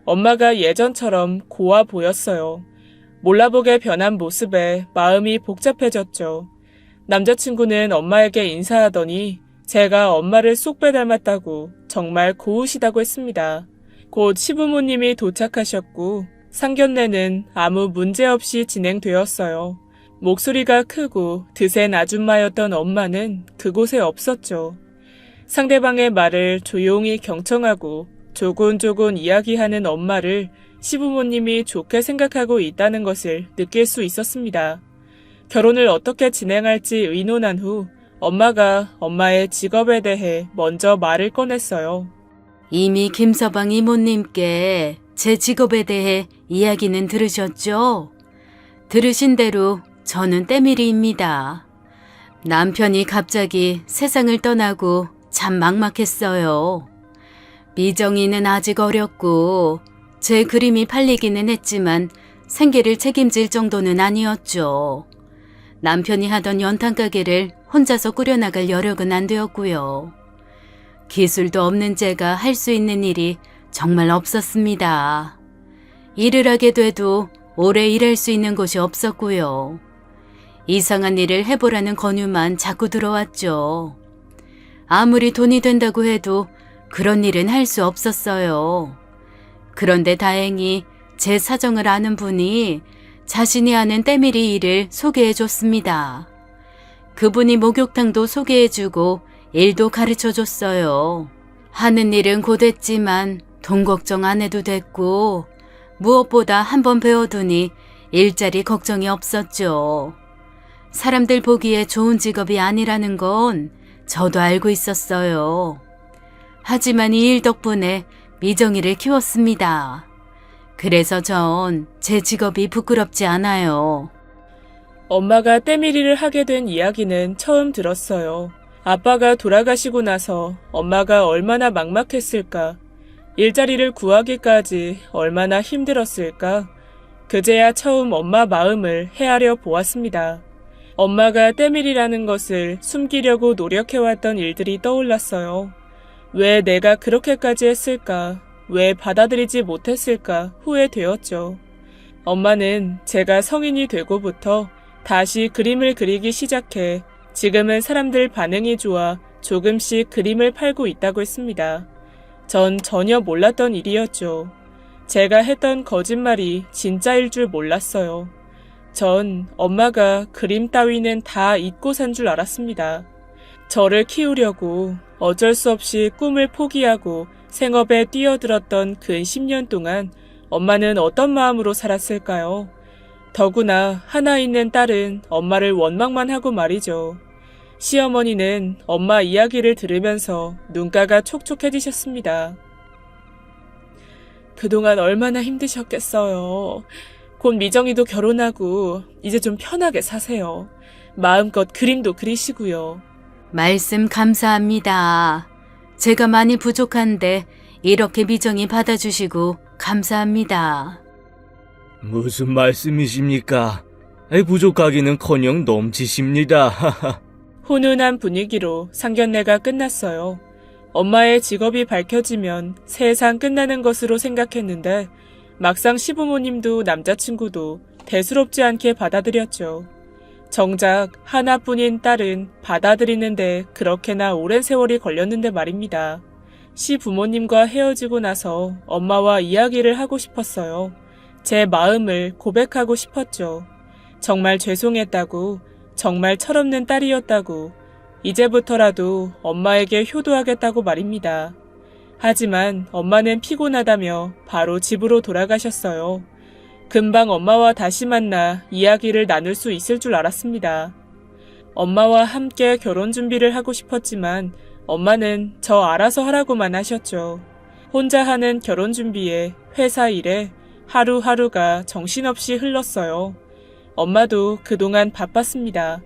엄마가 예전처럼 고와 보였어요. 몰라보게 변한 모습에 마음이 복잡해졌죠. 남자친구는 엄마에게 인사하더니 제가 엄마를 쏙 빼닮았다고 정말 고우시다고 했습니다. 곧 시부모님이 도착하셨고 상견례는 아무 문제 없이 진행되었어요. 목소리가 크고 드센 아줌마였던 엄마는 그곳에 없었죠. 상대방의 말을 조용히 경청하고 조곤조곤 이야기하는 엄마를 시부모님이 좋게 생각하고 있다는 것을 느낄 수 있었습니다. 결혼을 어떻게 진행할지 의논한 후 엄마가 엄마의 직업에 대해 먼저 말을 꺼냈어요. 이미 김서방 이모님께 제 직업에 대해 이야기는 들으셨죠? 들으신 대로 저는 때밀이입니다. 남편이 갑자기 세상을 떠나고 참 막막했어요. 미정이는 아직 어렸고 제 그림이 팔리기는 했지만 생계를 책임질 정도는 아니었죠. 남편이 하던 연탄 가게를 혼자서 꾸려나갈 여력은 안 되었고요. 기술도 없는 제가 할 수 있는 일이 정말 없었습니다. 일을 하게 돼도 오래 일할 수 있는 곳이 없었고요. 이상한 일을 해보라는 권유만 자꾸 들어왔죠. 아무리 돈이 된다고 해도 그런 일은 할 수 없었어요. 그런데 다행히 제 사정을 아는 분이 자신이 아는 때밀이 일을 소개해줬습니다. 그분이 목욕탕도 소개해주고 일도 가르쳐줬어요. 하는 일은 곧했지만 돈 걱정 안 해도 됐고 무엇보다 한번 배워두니 일자리 걱정이 없었죠. 사람들 보기에 좋은 직업이 아니라는 건 저도 알고 있었어요. 하지만 이 일 덕분에 미정이를 키웠습니다. 그래서 전 제 직업이 부끄럽지 않아요. 엄마가 때밀이를 하게 된 이야기는 처음 들었어요. 아빠가 돌아가시고 나서 엄마가 얼마나 막막했을까, 일자리를 구하기까지 얼마나 힘들었을까, 그제야 처음 엄마 마음을 헤아려 보았습니다. 엄마가 때밀이라는 것을 숨기려고 노력해왔던 일들이 떠올랐어요. 왜 내가 그렇게까지 했을까, 왜 받아들이지 못했을까 후회되었죠. 엄마는 제가 성인이 되고부터 다시 그림을 그리기 시작해 지금은 사람들 반응이 좋아 조금씩 그림을 팔고 있다고 했습니다. 전 전혀 몰랐던 일이었죠. 제가 했던 거짓말이 진짜일 줄 몰랐어요. 전 엄마가 그림 따위는 다 잊고 산 줄 알았습니다. 저를 키우려고 어쩔 수 없이 꿈을 포기하고 생업에 뛰어들었던 근 10년 동안 엄마는 어떤 마음으로 살았을까요? 더구나 하나 있는 딸은 엄마를 원망만 하고 말이죠. 시어머니는 엄마 이야기를 들으면서 눈가가 촉촉해지셨습니다. 그동안 얼마나 힘드셨겠어요. 곧 미정이도 결혼하고 이제 좀 편하게 사세요. 마음껏 그림도 그리시고요. 말씀 감사합니다. 제가 많이 부족한데 이렇게 미정이 받아주시고 감사합니다. 무슨 말씀이십니까? 부족하기는커녕 넘치십니다. 훈훈한 분위기로 상견례가 끝났어요. 엄마의 직업이 밝혀지면 세상 끝나는 것으로 생각했는데 막상 시부모님도 남자친구도 대수롭지 않게 받아들였죠. 정작 하나뿐인 딸은 받아들이는데 그렇게나 오랜 세월이 걸렸는데 말입니다. 시부모님과 헤어지고 나서 엄마와 이야기를 하고 싶었어요. 제 마음을 고백하고 싶었죠. 정말 죄송했다고, 정말 철없는 딸이었다고, 이제부터라도 엄마에게 효도하겠다고 말입니다. 하지만 엄마는 피곤하다며 바로 집으로 돌아가셨어요. 금방 엄마와 다시 만나 이야기를 나눌 수 있을 줄 알았습니다. 엄마와 함께 결혼 준비를 하고 싶었지만 엄마는 저 알아서 하라고만 하셨죠. 혼자 하는 결혼 준비에 회사 일에 하루하루가 정신없이 흘렀어요. 엄마도 그동안 바빴습니다.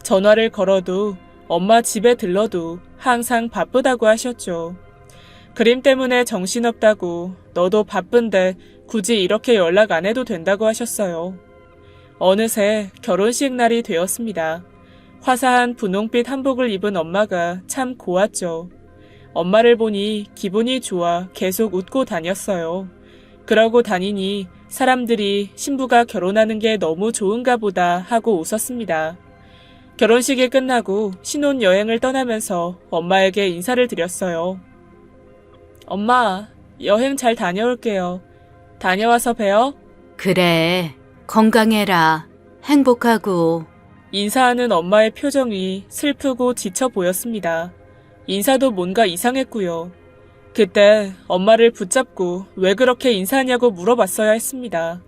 전화를 걸어도 엄마 집에 들러도 항상 바쁘다고 하셨죠. 그림 때문에 정신없다고, 너도 바쁜데 굳이 이렇게 연락 안 해도 된다고 하셨어요. 어느새 결혼식 날이 되었습니다. 화사한 분홍빛 한복을 입은 엄마가 참 고왔죠. 엄마를 보니 기분이 좋아 계속 웃고 다녔어요. 그러고 다니니 사람들이 신부가 결혼하는 게 너무 좋은가 보다 하고 웃었습니다. 결혼식이 끝나고 신혼여행을 떠나면서 엄마에게 인사를 드렸어요. 엄마, 여행 잘 다녀올게요. 다녀와서 봬요. 그래, 건강해라. 행복하고. 인사하는 엄마의 표정이 슬프고 지쳐 보였습니다. 인사도 뭔가 이상했고요. 그때 엄마를 붙잡고 왜 그렇게 인사하냐고 물어봤어야 했습니다.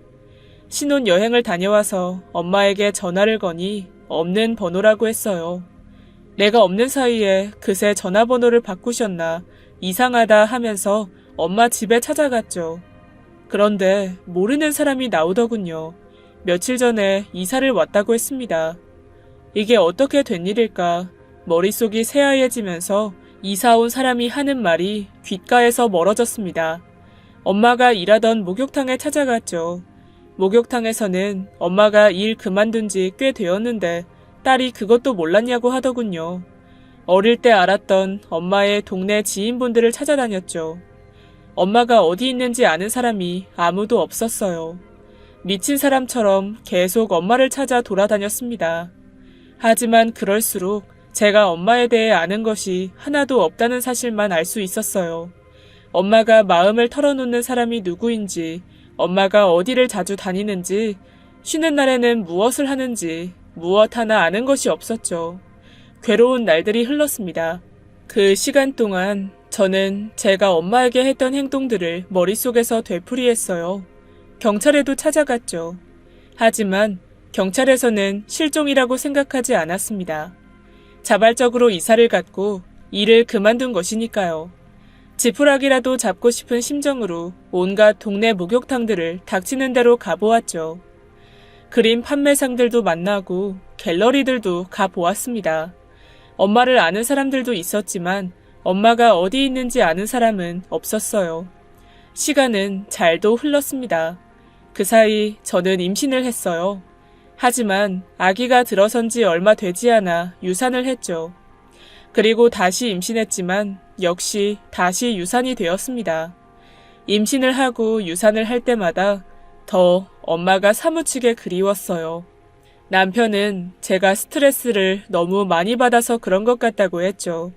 신혼여행을 다녀와서 엄마에게 전화를 거니 없는 번호라고 했어요. 내가 없는 사이에 그새 전화번호를 바꾸셨나 이상하다 하면서 엄마 집에 찾아갔죠. 그런데 모르는 사람이 나오더군요. 며칠 전에 이사를 왔다고 했습니다. 이게 어떻게 된 일일까? 머릿속이 새하얘지면서 이사 온 사람이 하는 말이 귓가에서 멀어졌습니다. 엄마가 일하던 목욕탕에 찾아갔죠. 목욕탕에서는 엄마가 일 그만둔 지 꽤 되었는데 딸이 그것도 몰랐냐고 하더군요. 어릴 때 알았던 엄마의 동네 지인분들을 찾아다녔죠. 엄마가 어디 있는지 아는 사람이 아무도 없었어요. 미친 사람처럼 계속 엄마를 찾아 돌아다녔습니다. 하지만 그럴수록 제가 엄마에 대해 아는 것이 하나도 없다는 사실만 알 수 있었어요. 엄마가 마음을 털어놓는 사람이 누구인지, 엄마가 어디를 자주 다니는지, 쉬는 날에는 무엇을 하는지 무엇 하나 아는 것이 없었죠. 괴로운 날들이 흘렀습니다. 그 시간 동안 저는 제가 엄마에게 했던 행동들을 머릿속에서 되풀이했어요. 경찰에도 찾아갔죠. 하지만 경찰에서는 실종이라고 생각하지 않았습니다. 자발적으로 이사를 갔고 일을 그만둔 것이니까요. 지푸라기라도 잡고 싶은 심정으로 온갖 동네 목욕탕들을 닥치는 대로 가보았죠. 그림 판매상들도 만나고 갤러리들도 가보았습니다. 엄마를 아는 사람들도 있었지만 엄마가 어디 있는지 아는 사람은 없었어요. 시간은 잘도 흘렀습니다. 그 사이 저는 임신을 했어요. 하지만 아기가 들어선 지 얼마 되지 않아 유산을 했죠. 그리고 다시 임신했지만 역시 다시 유산이 되었습니다. 임신을 하고 유산을 할 때마다 더 엄마가 사무치게 그리웠어요. 남편은 제가 스트레스를 너무 많이 받아서 그런 것 같다고 했죠.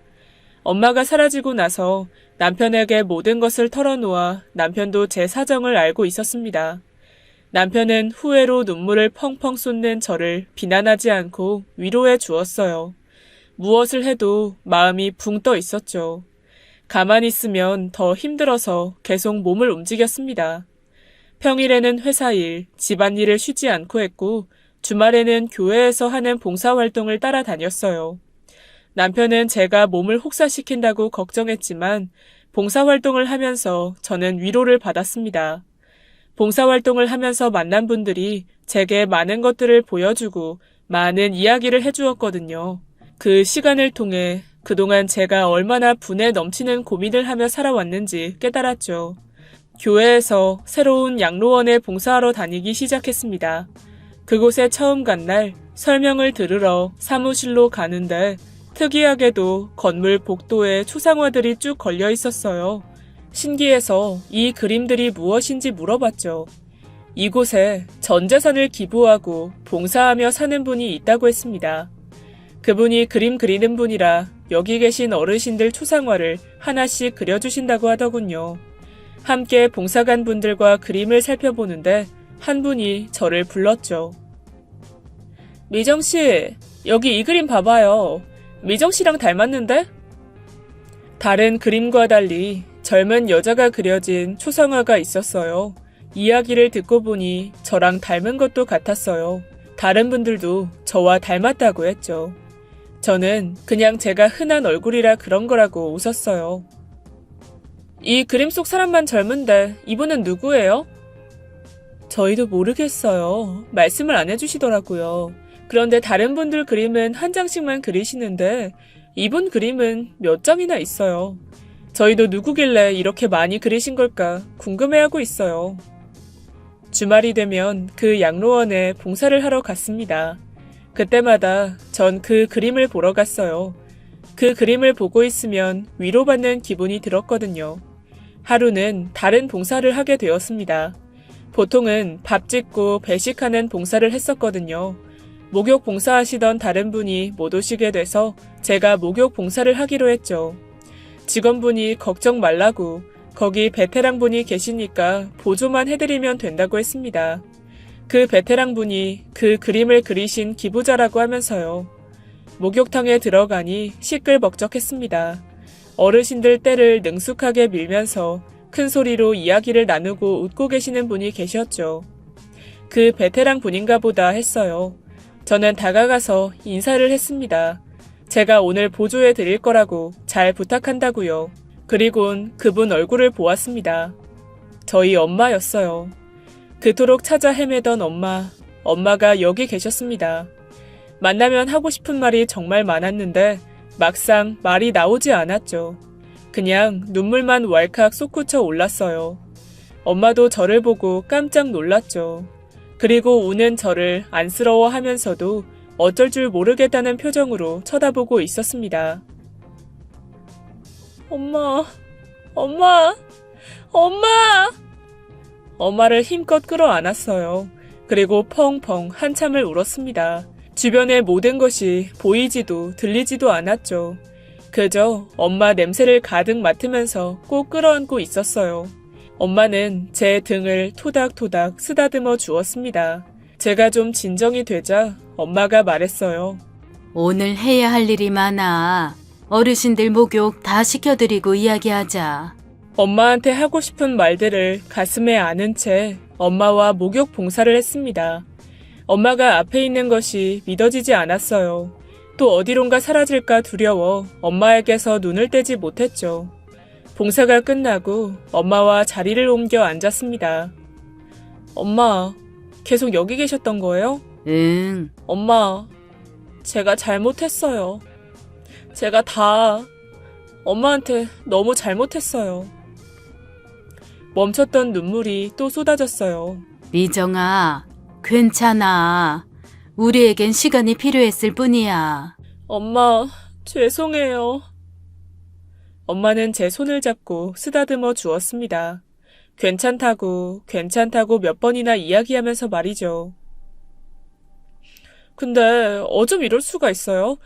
엄마가 사라지고 나서 남편에게 모든 것을 털어놓아 남편도 제 사정을 알고 있었습니다. 남편은 후회로 눈물을 펑펑 쏟는 저를 비난하지 않고 위로해 주었어요. 무엇을 해도 마음이 붕 떠 있었죠. 가만히 있으면 더 힘들어서 계속 몸을 움직였습니다. 평일에는 회사 일, 집안일을 쉬지 않고 했고 주말에는 교회에서 하는 봉사활동을 따라다녔어요. 남편은 제가 몸을 혹사시킨다고 걱정했지만 봉사활동을 하면서 저는 위로를 받았습니다. 봉사활동을 하면서 만난 분들이 제게 많은 것들을 보여주고 많은 이야기를 해주었거든요. 그 시간을 통해 그동안 제가 얼마나 분에 넘치는 고민을 하며 살아왔는지 깨달았죠. 교회에서 새로운 양로원에 봉사하러 다니기 시작했습니다. 그곳에 처음 간 날 설명을 들으러 사무실로 가는데 특이하게도 건물 복도에 초상화들이 쭉 걸려 있었어요. 신기해서 이 그림들이 무엇인지 물어봤죠. 이곳에 전 재산을 기부하고 봉사하며 사는 분이 있다고 했습니다. 그분이 그림 그리는 분이라 여기 계신 어르신들 초상화를 하나씩 그려주신다고 하더군요. 함께 봉사간 분들과 그림을 살펴보는데 한 분이 저를 불렀죠. 미정씨, 여기 이 그림 봐봐요. 미정씨랑 닮았는데? 다른 그림과 달리 젊은 여자가 그려진 초상화가 있었어요. 이야기를 듣고 보니 저랑 닮은 것도 같았어요. 다른 분들도 저와 닮았다고 했죠. 저는 그냥 제가 흔한 얼굴이라 그런 거라고 웃었어요. 이 그림 속 사람만 젊은데 이분은 누구예요? 저희도 모르겠어요. 말씀을 안 해주시더라고요. 그런데 다른 분들 그림은 한 장씩만 그리시는데 이분 그림은 몇 장이나 있어요. 저희도 누구길래 이렇게 많이 그리신 걸까 궁금해하고 있어요. 주말이 되면 그 양로원에 봉사를 하러 갔습니다. 그때마다 전 그 그림을 보러 갔어요. 그 그림을 보고 있으면 위로받는 기분이 들었거든요. 하루는 다른 봉사를 하게 되었습니다. 보통은 밥 짓고 배식하는 봉사를 했었거든요. 목욕 봉사하시던 다른 분이 못 오시게 돼서 제가 목욕 봉사를 하기로 했죠. 직원분이 걱정 말라고 거기 베테랑 분이 계시니까 보조만 해드리면 된다고 했습니다. 그 베테랑 분이 그 그림을 그리신 기부자라고 하면서요. 목욕탕에 들어가니 시끌벅적했습니다. 어르신들 떼를 능숙하게 밀면서 큰 소리로 이야기를 나누고 웃고 계시는 분이 계셨죠. 그 베테랑 분인가 보다 했어요. 저는 다가가서 인사를 했습니다. 제가 오늘 보조해 드릴 거라고 잘 부탁한다고요. 그리곤 그분 얼굴을 보았습니다. 저희 엄마였어요. 그토록 찾아 헤매던 엄마가 여기 계셨습니다. 만나면 하고 싶은 말이 정말 많았는데 막상 말이 나오지 않았죠. 그냥 눈물만 왈칵 솟구쳐 올랐어요. 엄마도 저를 보고 깜짝 놀랐죠. 그리고 우는 저를 안쓰러워하면서도 어쩔 줄 모르겠다는 표정으로 쳐다보고 있었습니다. 엄마. 엄마를 힘껏 끌어안았어요. 그리고 펑펑 한참을 울었습니다. 주변의 모든 것이 보이지도 들리지도 않았죠. 그저 엄마 냄새를 가득 맡으면서 꼭 끌어안고 있었어요. 엄마는 제 등을 토닥토닥 쓰다듬어 주었습니다. 제가 좀 진정이 되자 엄마가 말했어요. 오늘 해야 할 일이 많아. 어르신들 목욕 다 시켜드리고 이야기하자. 엄마한테 하고 싶은 말들을 가슴에 안은 채 엄마와 목욕 봉사를 했습니다. 엄마가 앞에 있는 것이 믿어지지 않았어요. 또 어디론가 사라질까 두려워 엄마에게서 눈을 떼지 못했죠. 봉사가 끝나고 엄마와 자리를 옮겨 앉았습니다. 엄마, 계속 여기 계셨던 거예요? 응. 엄마, 제가 잘못했어요. 제가 다 엄마한테 너무 잘못했어요. 멈췄던 눈물이 또 쏟아졌어요. 미정아, 괜찮아. 우리에겐 시간이 필요했을 뿐이야. 엄마, 죄송해요. 엄마는 제 손을 잡고 쓰다듬어 주었습니다. 괜찮다고 몇 번이나 이야기하면서 말이죠. 근데 어쩜 이럴 수가 있어요?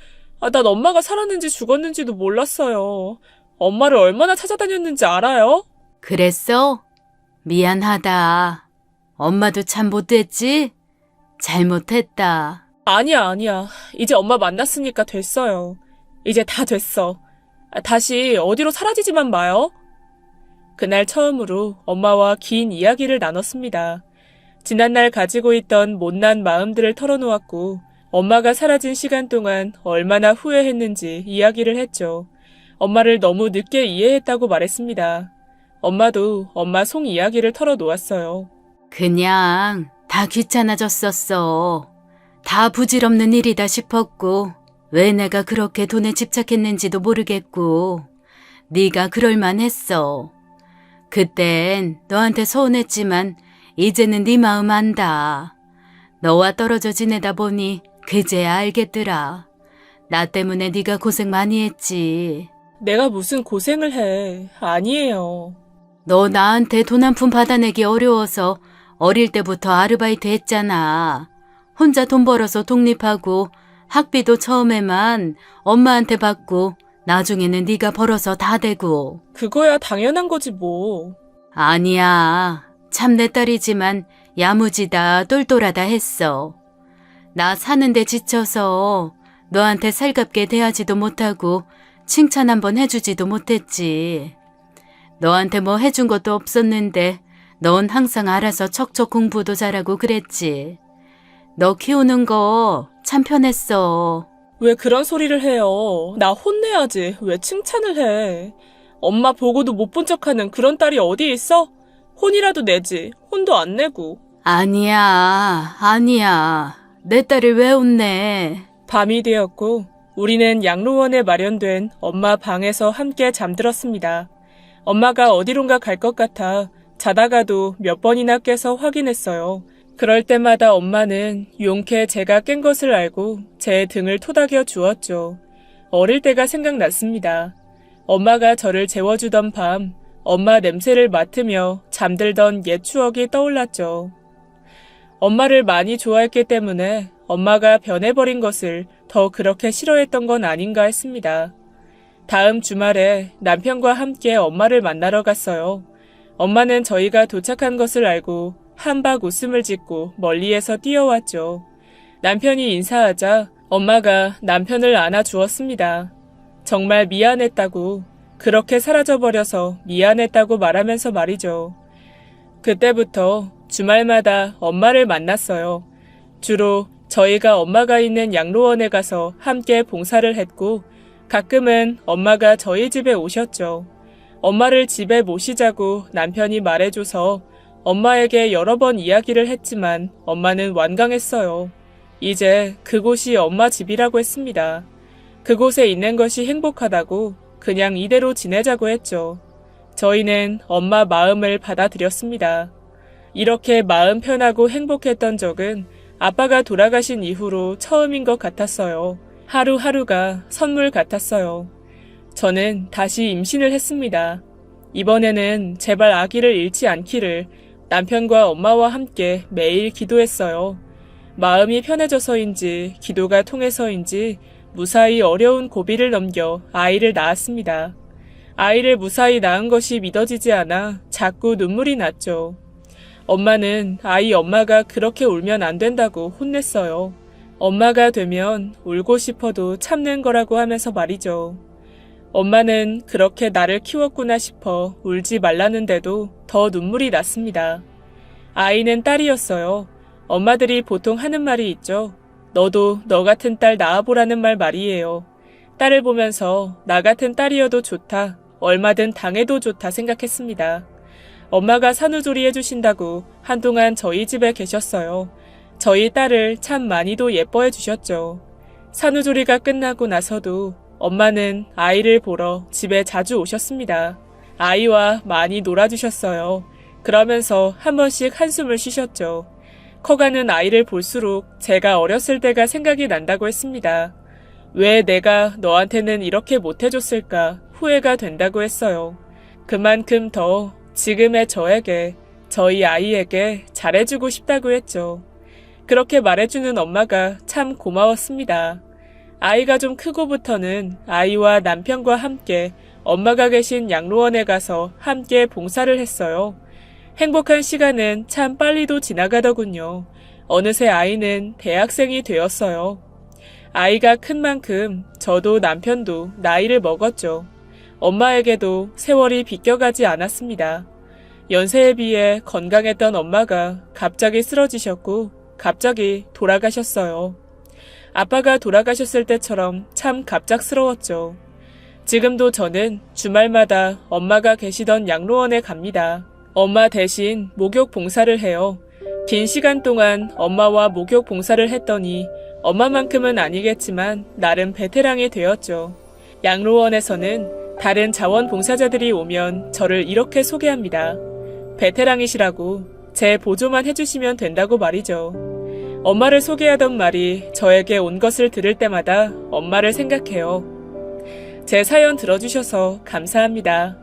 난 엄마가 살았는지 죽었는지도 몰랐어요. 엄마를 얼마나 찾아다녔는지 알아요? 그랬어? 미안하다. 엄마도 참 못됐지? 잘못했다. 아니야. 이제 엄마 만났으니까 됐어요. 이제 다 됐어. 다시 어디로 사라지지만 마요. 그날 처음으로 엄마와 긴 이야기를 나눴습니다. 지난날 가지고 있던 못난 마음들을 털어놓았고 엄마가 사라진 시간 동안 얼마나 후회했는지 이야기를 했죠. 엄마를 너무 늦게 이해했다고 말했습니다. 엄마도 엄마 속 이야기를 털어놓았어요. 그냥 다 귀찮아졌었어. 다 부질없는 일이다 싶었고 왜 내가 그렇게 돈에 집착했는지도 모르겠고 네가 그럴만했어. 그땐 너한테 서운했지만 이제는 네 마음 안다. 너와 떨어져 지내다 보니 그제야 알겠더라. 나 때문에 네가 고생 많이 했지. 내가 무슨 고생을 해. 아니에요. 너 나한테 돈 한 푼 받아내기 어려워서 어릴 때부터 아르바이트 했잖아. 혼자 돈 벌어서 독립하고 학비도 처음에만 엄마한테 받고 나중에는 네가 벌어서 다 대고. 그거야 당연한 거지 뭐. 아니야. 참 내 딸이지만 야무지다 똘똘하다 했어. 나 사는데 지쳐서 너한테 살갑게 대하지도 못하고 칭찬 한번 해주지도 못했지. 너한테 뭐 해준 것도 없었는데 넌 항상 알아서 척척 공부도 잘하고 그랬지. 너 키우는 거 참 편했어. 왜 그런 소리를 해요? 나 혼내야지. 왜 칭찬을 해? 엄마 보고도 못 본 척하는 그런 딸이 어디 있어? 혼이라도 내지. 혼도 안 내고. 아니야. 내 딸을 왜 혼내? 밤이 되었고 우리는 양로원에 마련된 엄마 방에서 함께 잠들었습니다. 엄마가 어디론가 갈 것 같아 자다가도 몇 번이나 깨서 확인했어요. 그럴 때마다 엄마는 용케 제가 깬 것을 알고 제 등을 토닥여 주었죠. 어릴 때가 생각났습니다. 엄마가 저를 재워주던 밤, 엄마 냄새를 맡으며 잠들던 옛 추억이 떠올랐죠. 엄마를 많이 좋아했기 때문에 엄마가 변해버린 것을 더 그렇게 싫어했던 건 아닌가 했습니다. 다음 주말에 남편과 함께 엄마를 만나러 갔어요. 엄마는 저희가 도착한 것을 알고 한박 웃음을 짓고 멀리에서 뛰어왔죠. 남편이 인사하자 엄마가 남편을 안아주었습니다. 정말 미안했다고, 그렇게 사라져버려서 미안했다고 말하면서 말이죠. 그때부터 주말마다 엄마를 만났어요. 주로 저희가 엄마가 있는 양로원에 가서 함께 봉사를 했고 가끔은 엄마가 저희 집에 오셨죠. 엄마를 집에 모시자고 남편이 말해줘서 엄마에게 여러 번 이야기를 했지만 엄마는 완강했어요. 이제 그곳이 엄마 집이라고 했습니다. 그곳에 있는 것이 행복하다고 그냥 이대로 지내자고 했죠. 저희는 엄마 마음을 받아들였습니다. 이렇게 마음 편하고 행복했던 적은 아빠가 돌아가신 이후로 처음인 것 같았어요. 하루하루가 선물 같았어요. 저는 다시 임신을 했습니다. 이번에는 제발 아기를 잃지 않기를 남편과 엄마와 함께 매일 기도했어요. 마음이 편해져서인지 기도가 통해서인지 무사히 어려운 고비를 넘겨 아이를 낳았습니다. 아이를 무사히 낳은 것이 믿어지지 않아 자꾸 눈물이 났죠. 엄마는 아이 엄마가 그렇게 울면 안 된다고 혼냈어요. 엄마가 되면 울고 싶어도 참는 거라고 하면서 말이죠. 엄마는 그렇게 나를 키웠구나 싶어 울지 말라는데도 더 눈물이 났습니다. 아이는 딸이었어요. 엄마들이 보통 하는 말이 있죠. 너도 너 같은 딸 낳아보라는 말 말이에요. 딸을 보면서 나 같은 딸이어도 좋다. 얼마든 당해도 좋다 생각했습니다. 엄마가 산후조리 해주신다고 한동안 저희 집에 계셨어요. 저희 딸을 참 많이도 예뻐해 주셨죠. 산후조리가 끝나고 나서도 엄마는 아이를 보러 집에 자주 오셨습니다. 아이와 많이 놀아주셨어요. 그러면서 한 번씩 한숨을 쉬셨죠. 커가는 아이를 볼수록 제가 어렸을 때가 생각이 난다고 했습니다. 왜 내가 너한테는 이렇게 못해줬을까 후회가 된다고 했어요. 그만큼 더 지금의 저에게, 저희 아이에게 잘해주고 싶다고 했죠. 그렇게 말해주는 엄마가 참 고마웠습니다. 아이가 좀 크고부터는 아이와 남편과 함께 엄마가 계신 양로원에 가서 함께 봉사를 했어요. 행복한 시간은 참 빨리도 지나가더군요. 어느새 아이는 대학생이 되었어요. 아이가 큰 만큼 저도 남편도 나이를 먹었죠. 엄마에게도 세월이 비껴가지 않았습니다. 연세에 비해 건강했던 엄마가 갑자기 쓰러지셨고 갑자기 돌아가셨어요. 아빠가 돌아가셨을 때처럼 참 갑작스러웠죠. 지금도 저는 주말마다 엄마가 계시던 양로원에 갑니다. 엄마 대신 목욕 봉사를 해요. 긴 시간 동안 엄마와 목욕 봉사를 했더니 엄마만큼은 아니겠지만 나름 베테랑이 되었죠. 양로원에서는 다른 자원봉사자들이 오면 저를 이렇게 소개합니다. 베테랑이시라고 제 보조만 해주시면 된다고 말이죠. 엄마를 소개하던 말이 저에게 온 것을 들을 때마다 엄마를 생각해요. 제 사연 들어주셔서 감사합니다.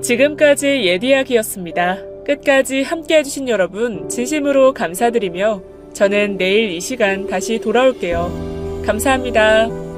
지금까지 옛 이야기였습니다. 끝까지 함께 해주신 여러분 진심으로 감사드리며 저는 내일 이 시간 다시 돌아올게요. 감사합니다.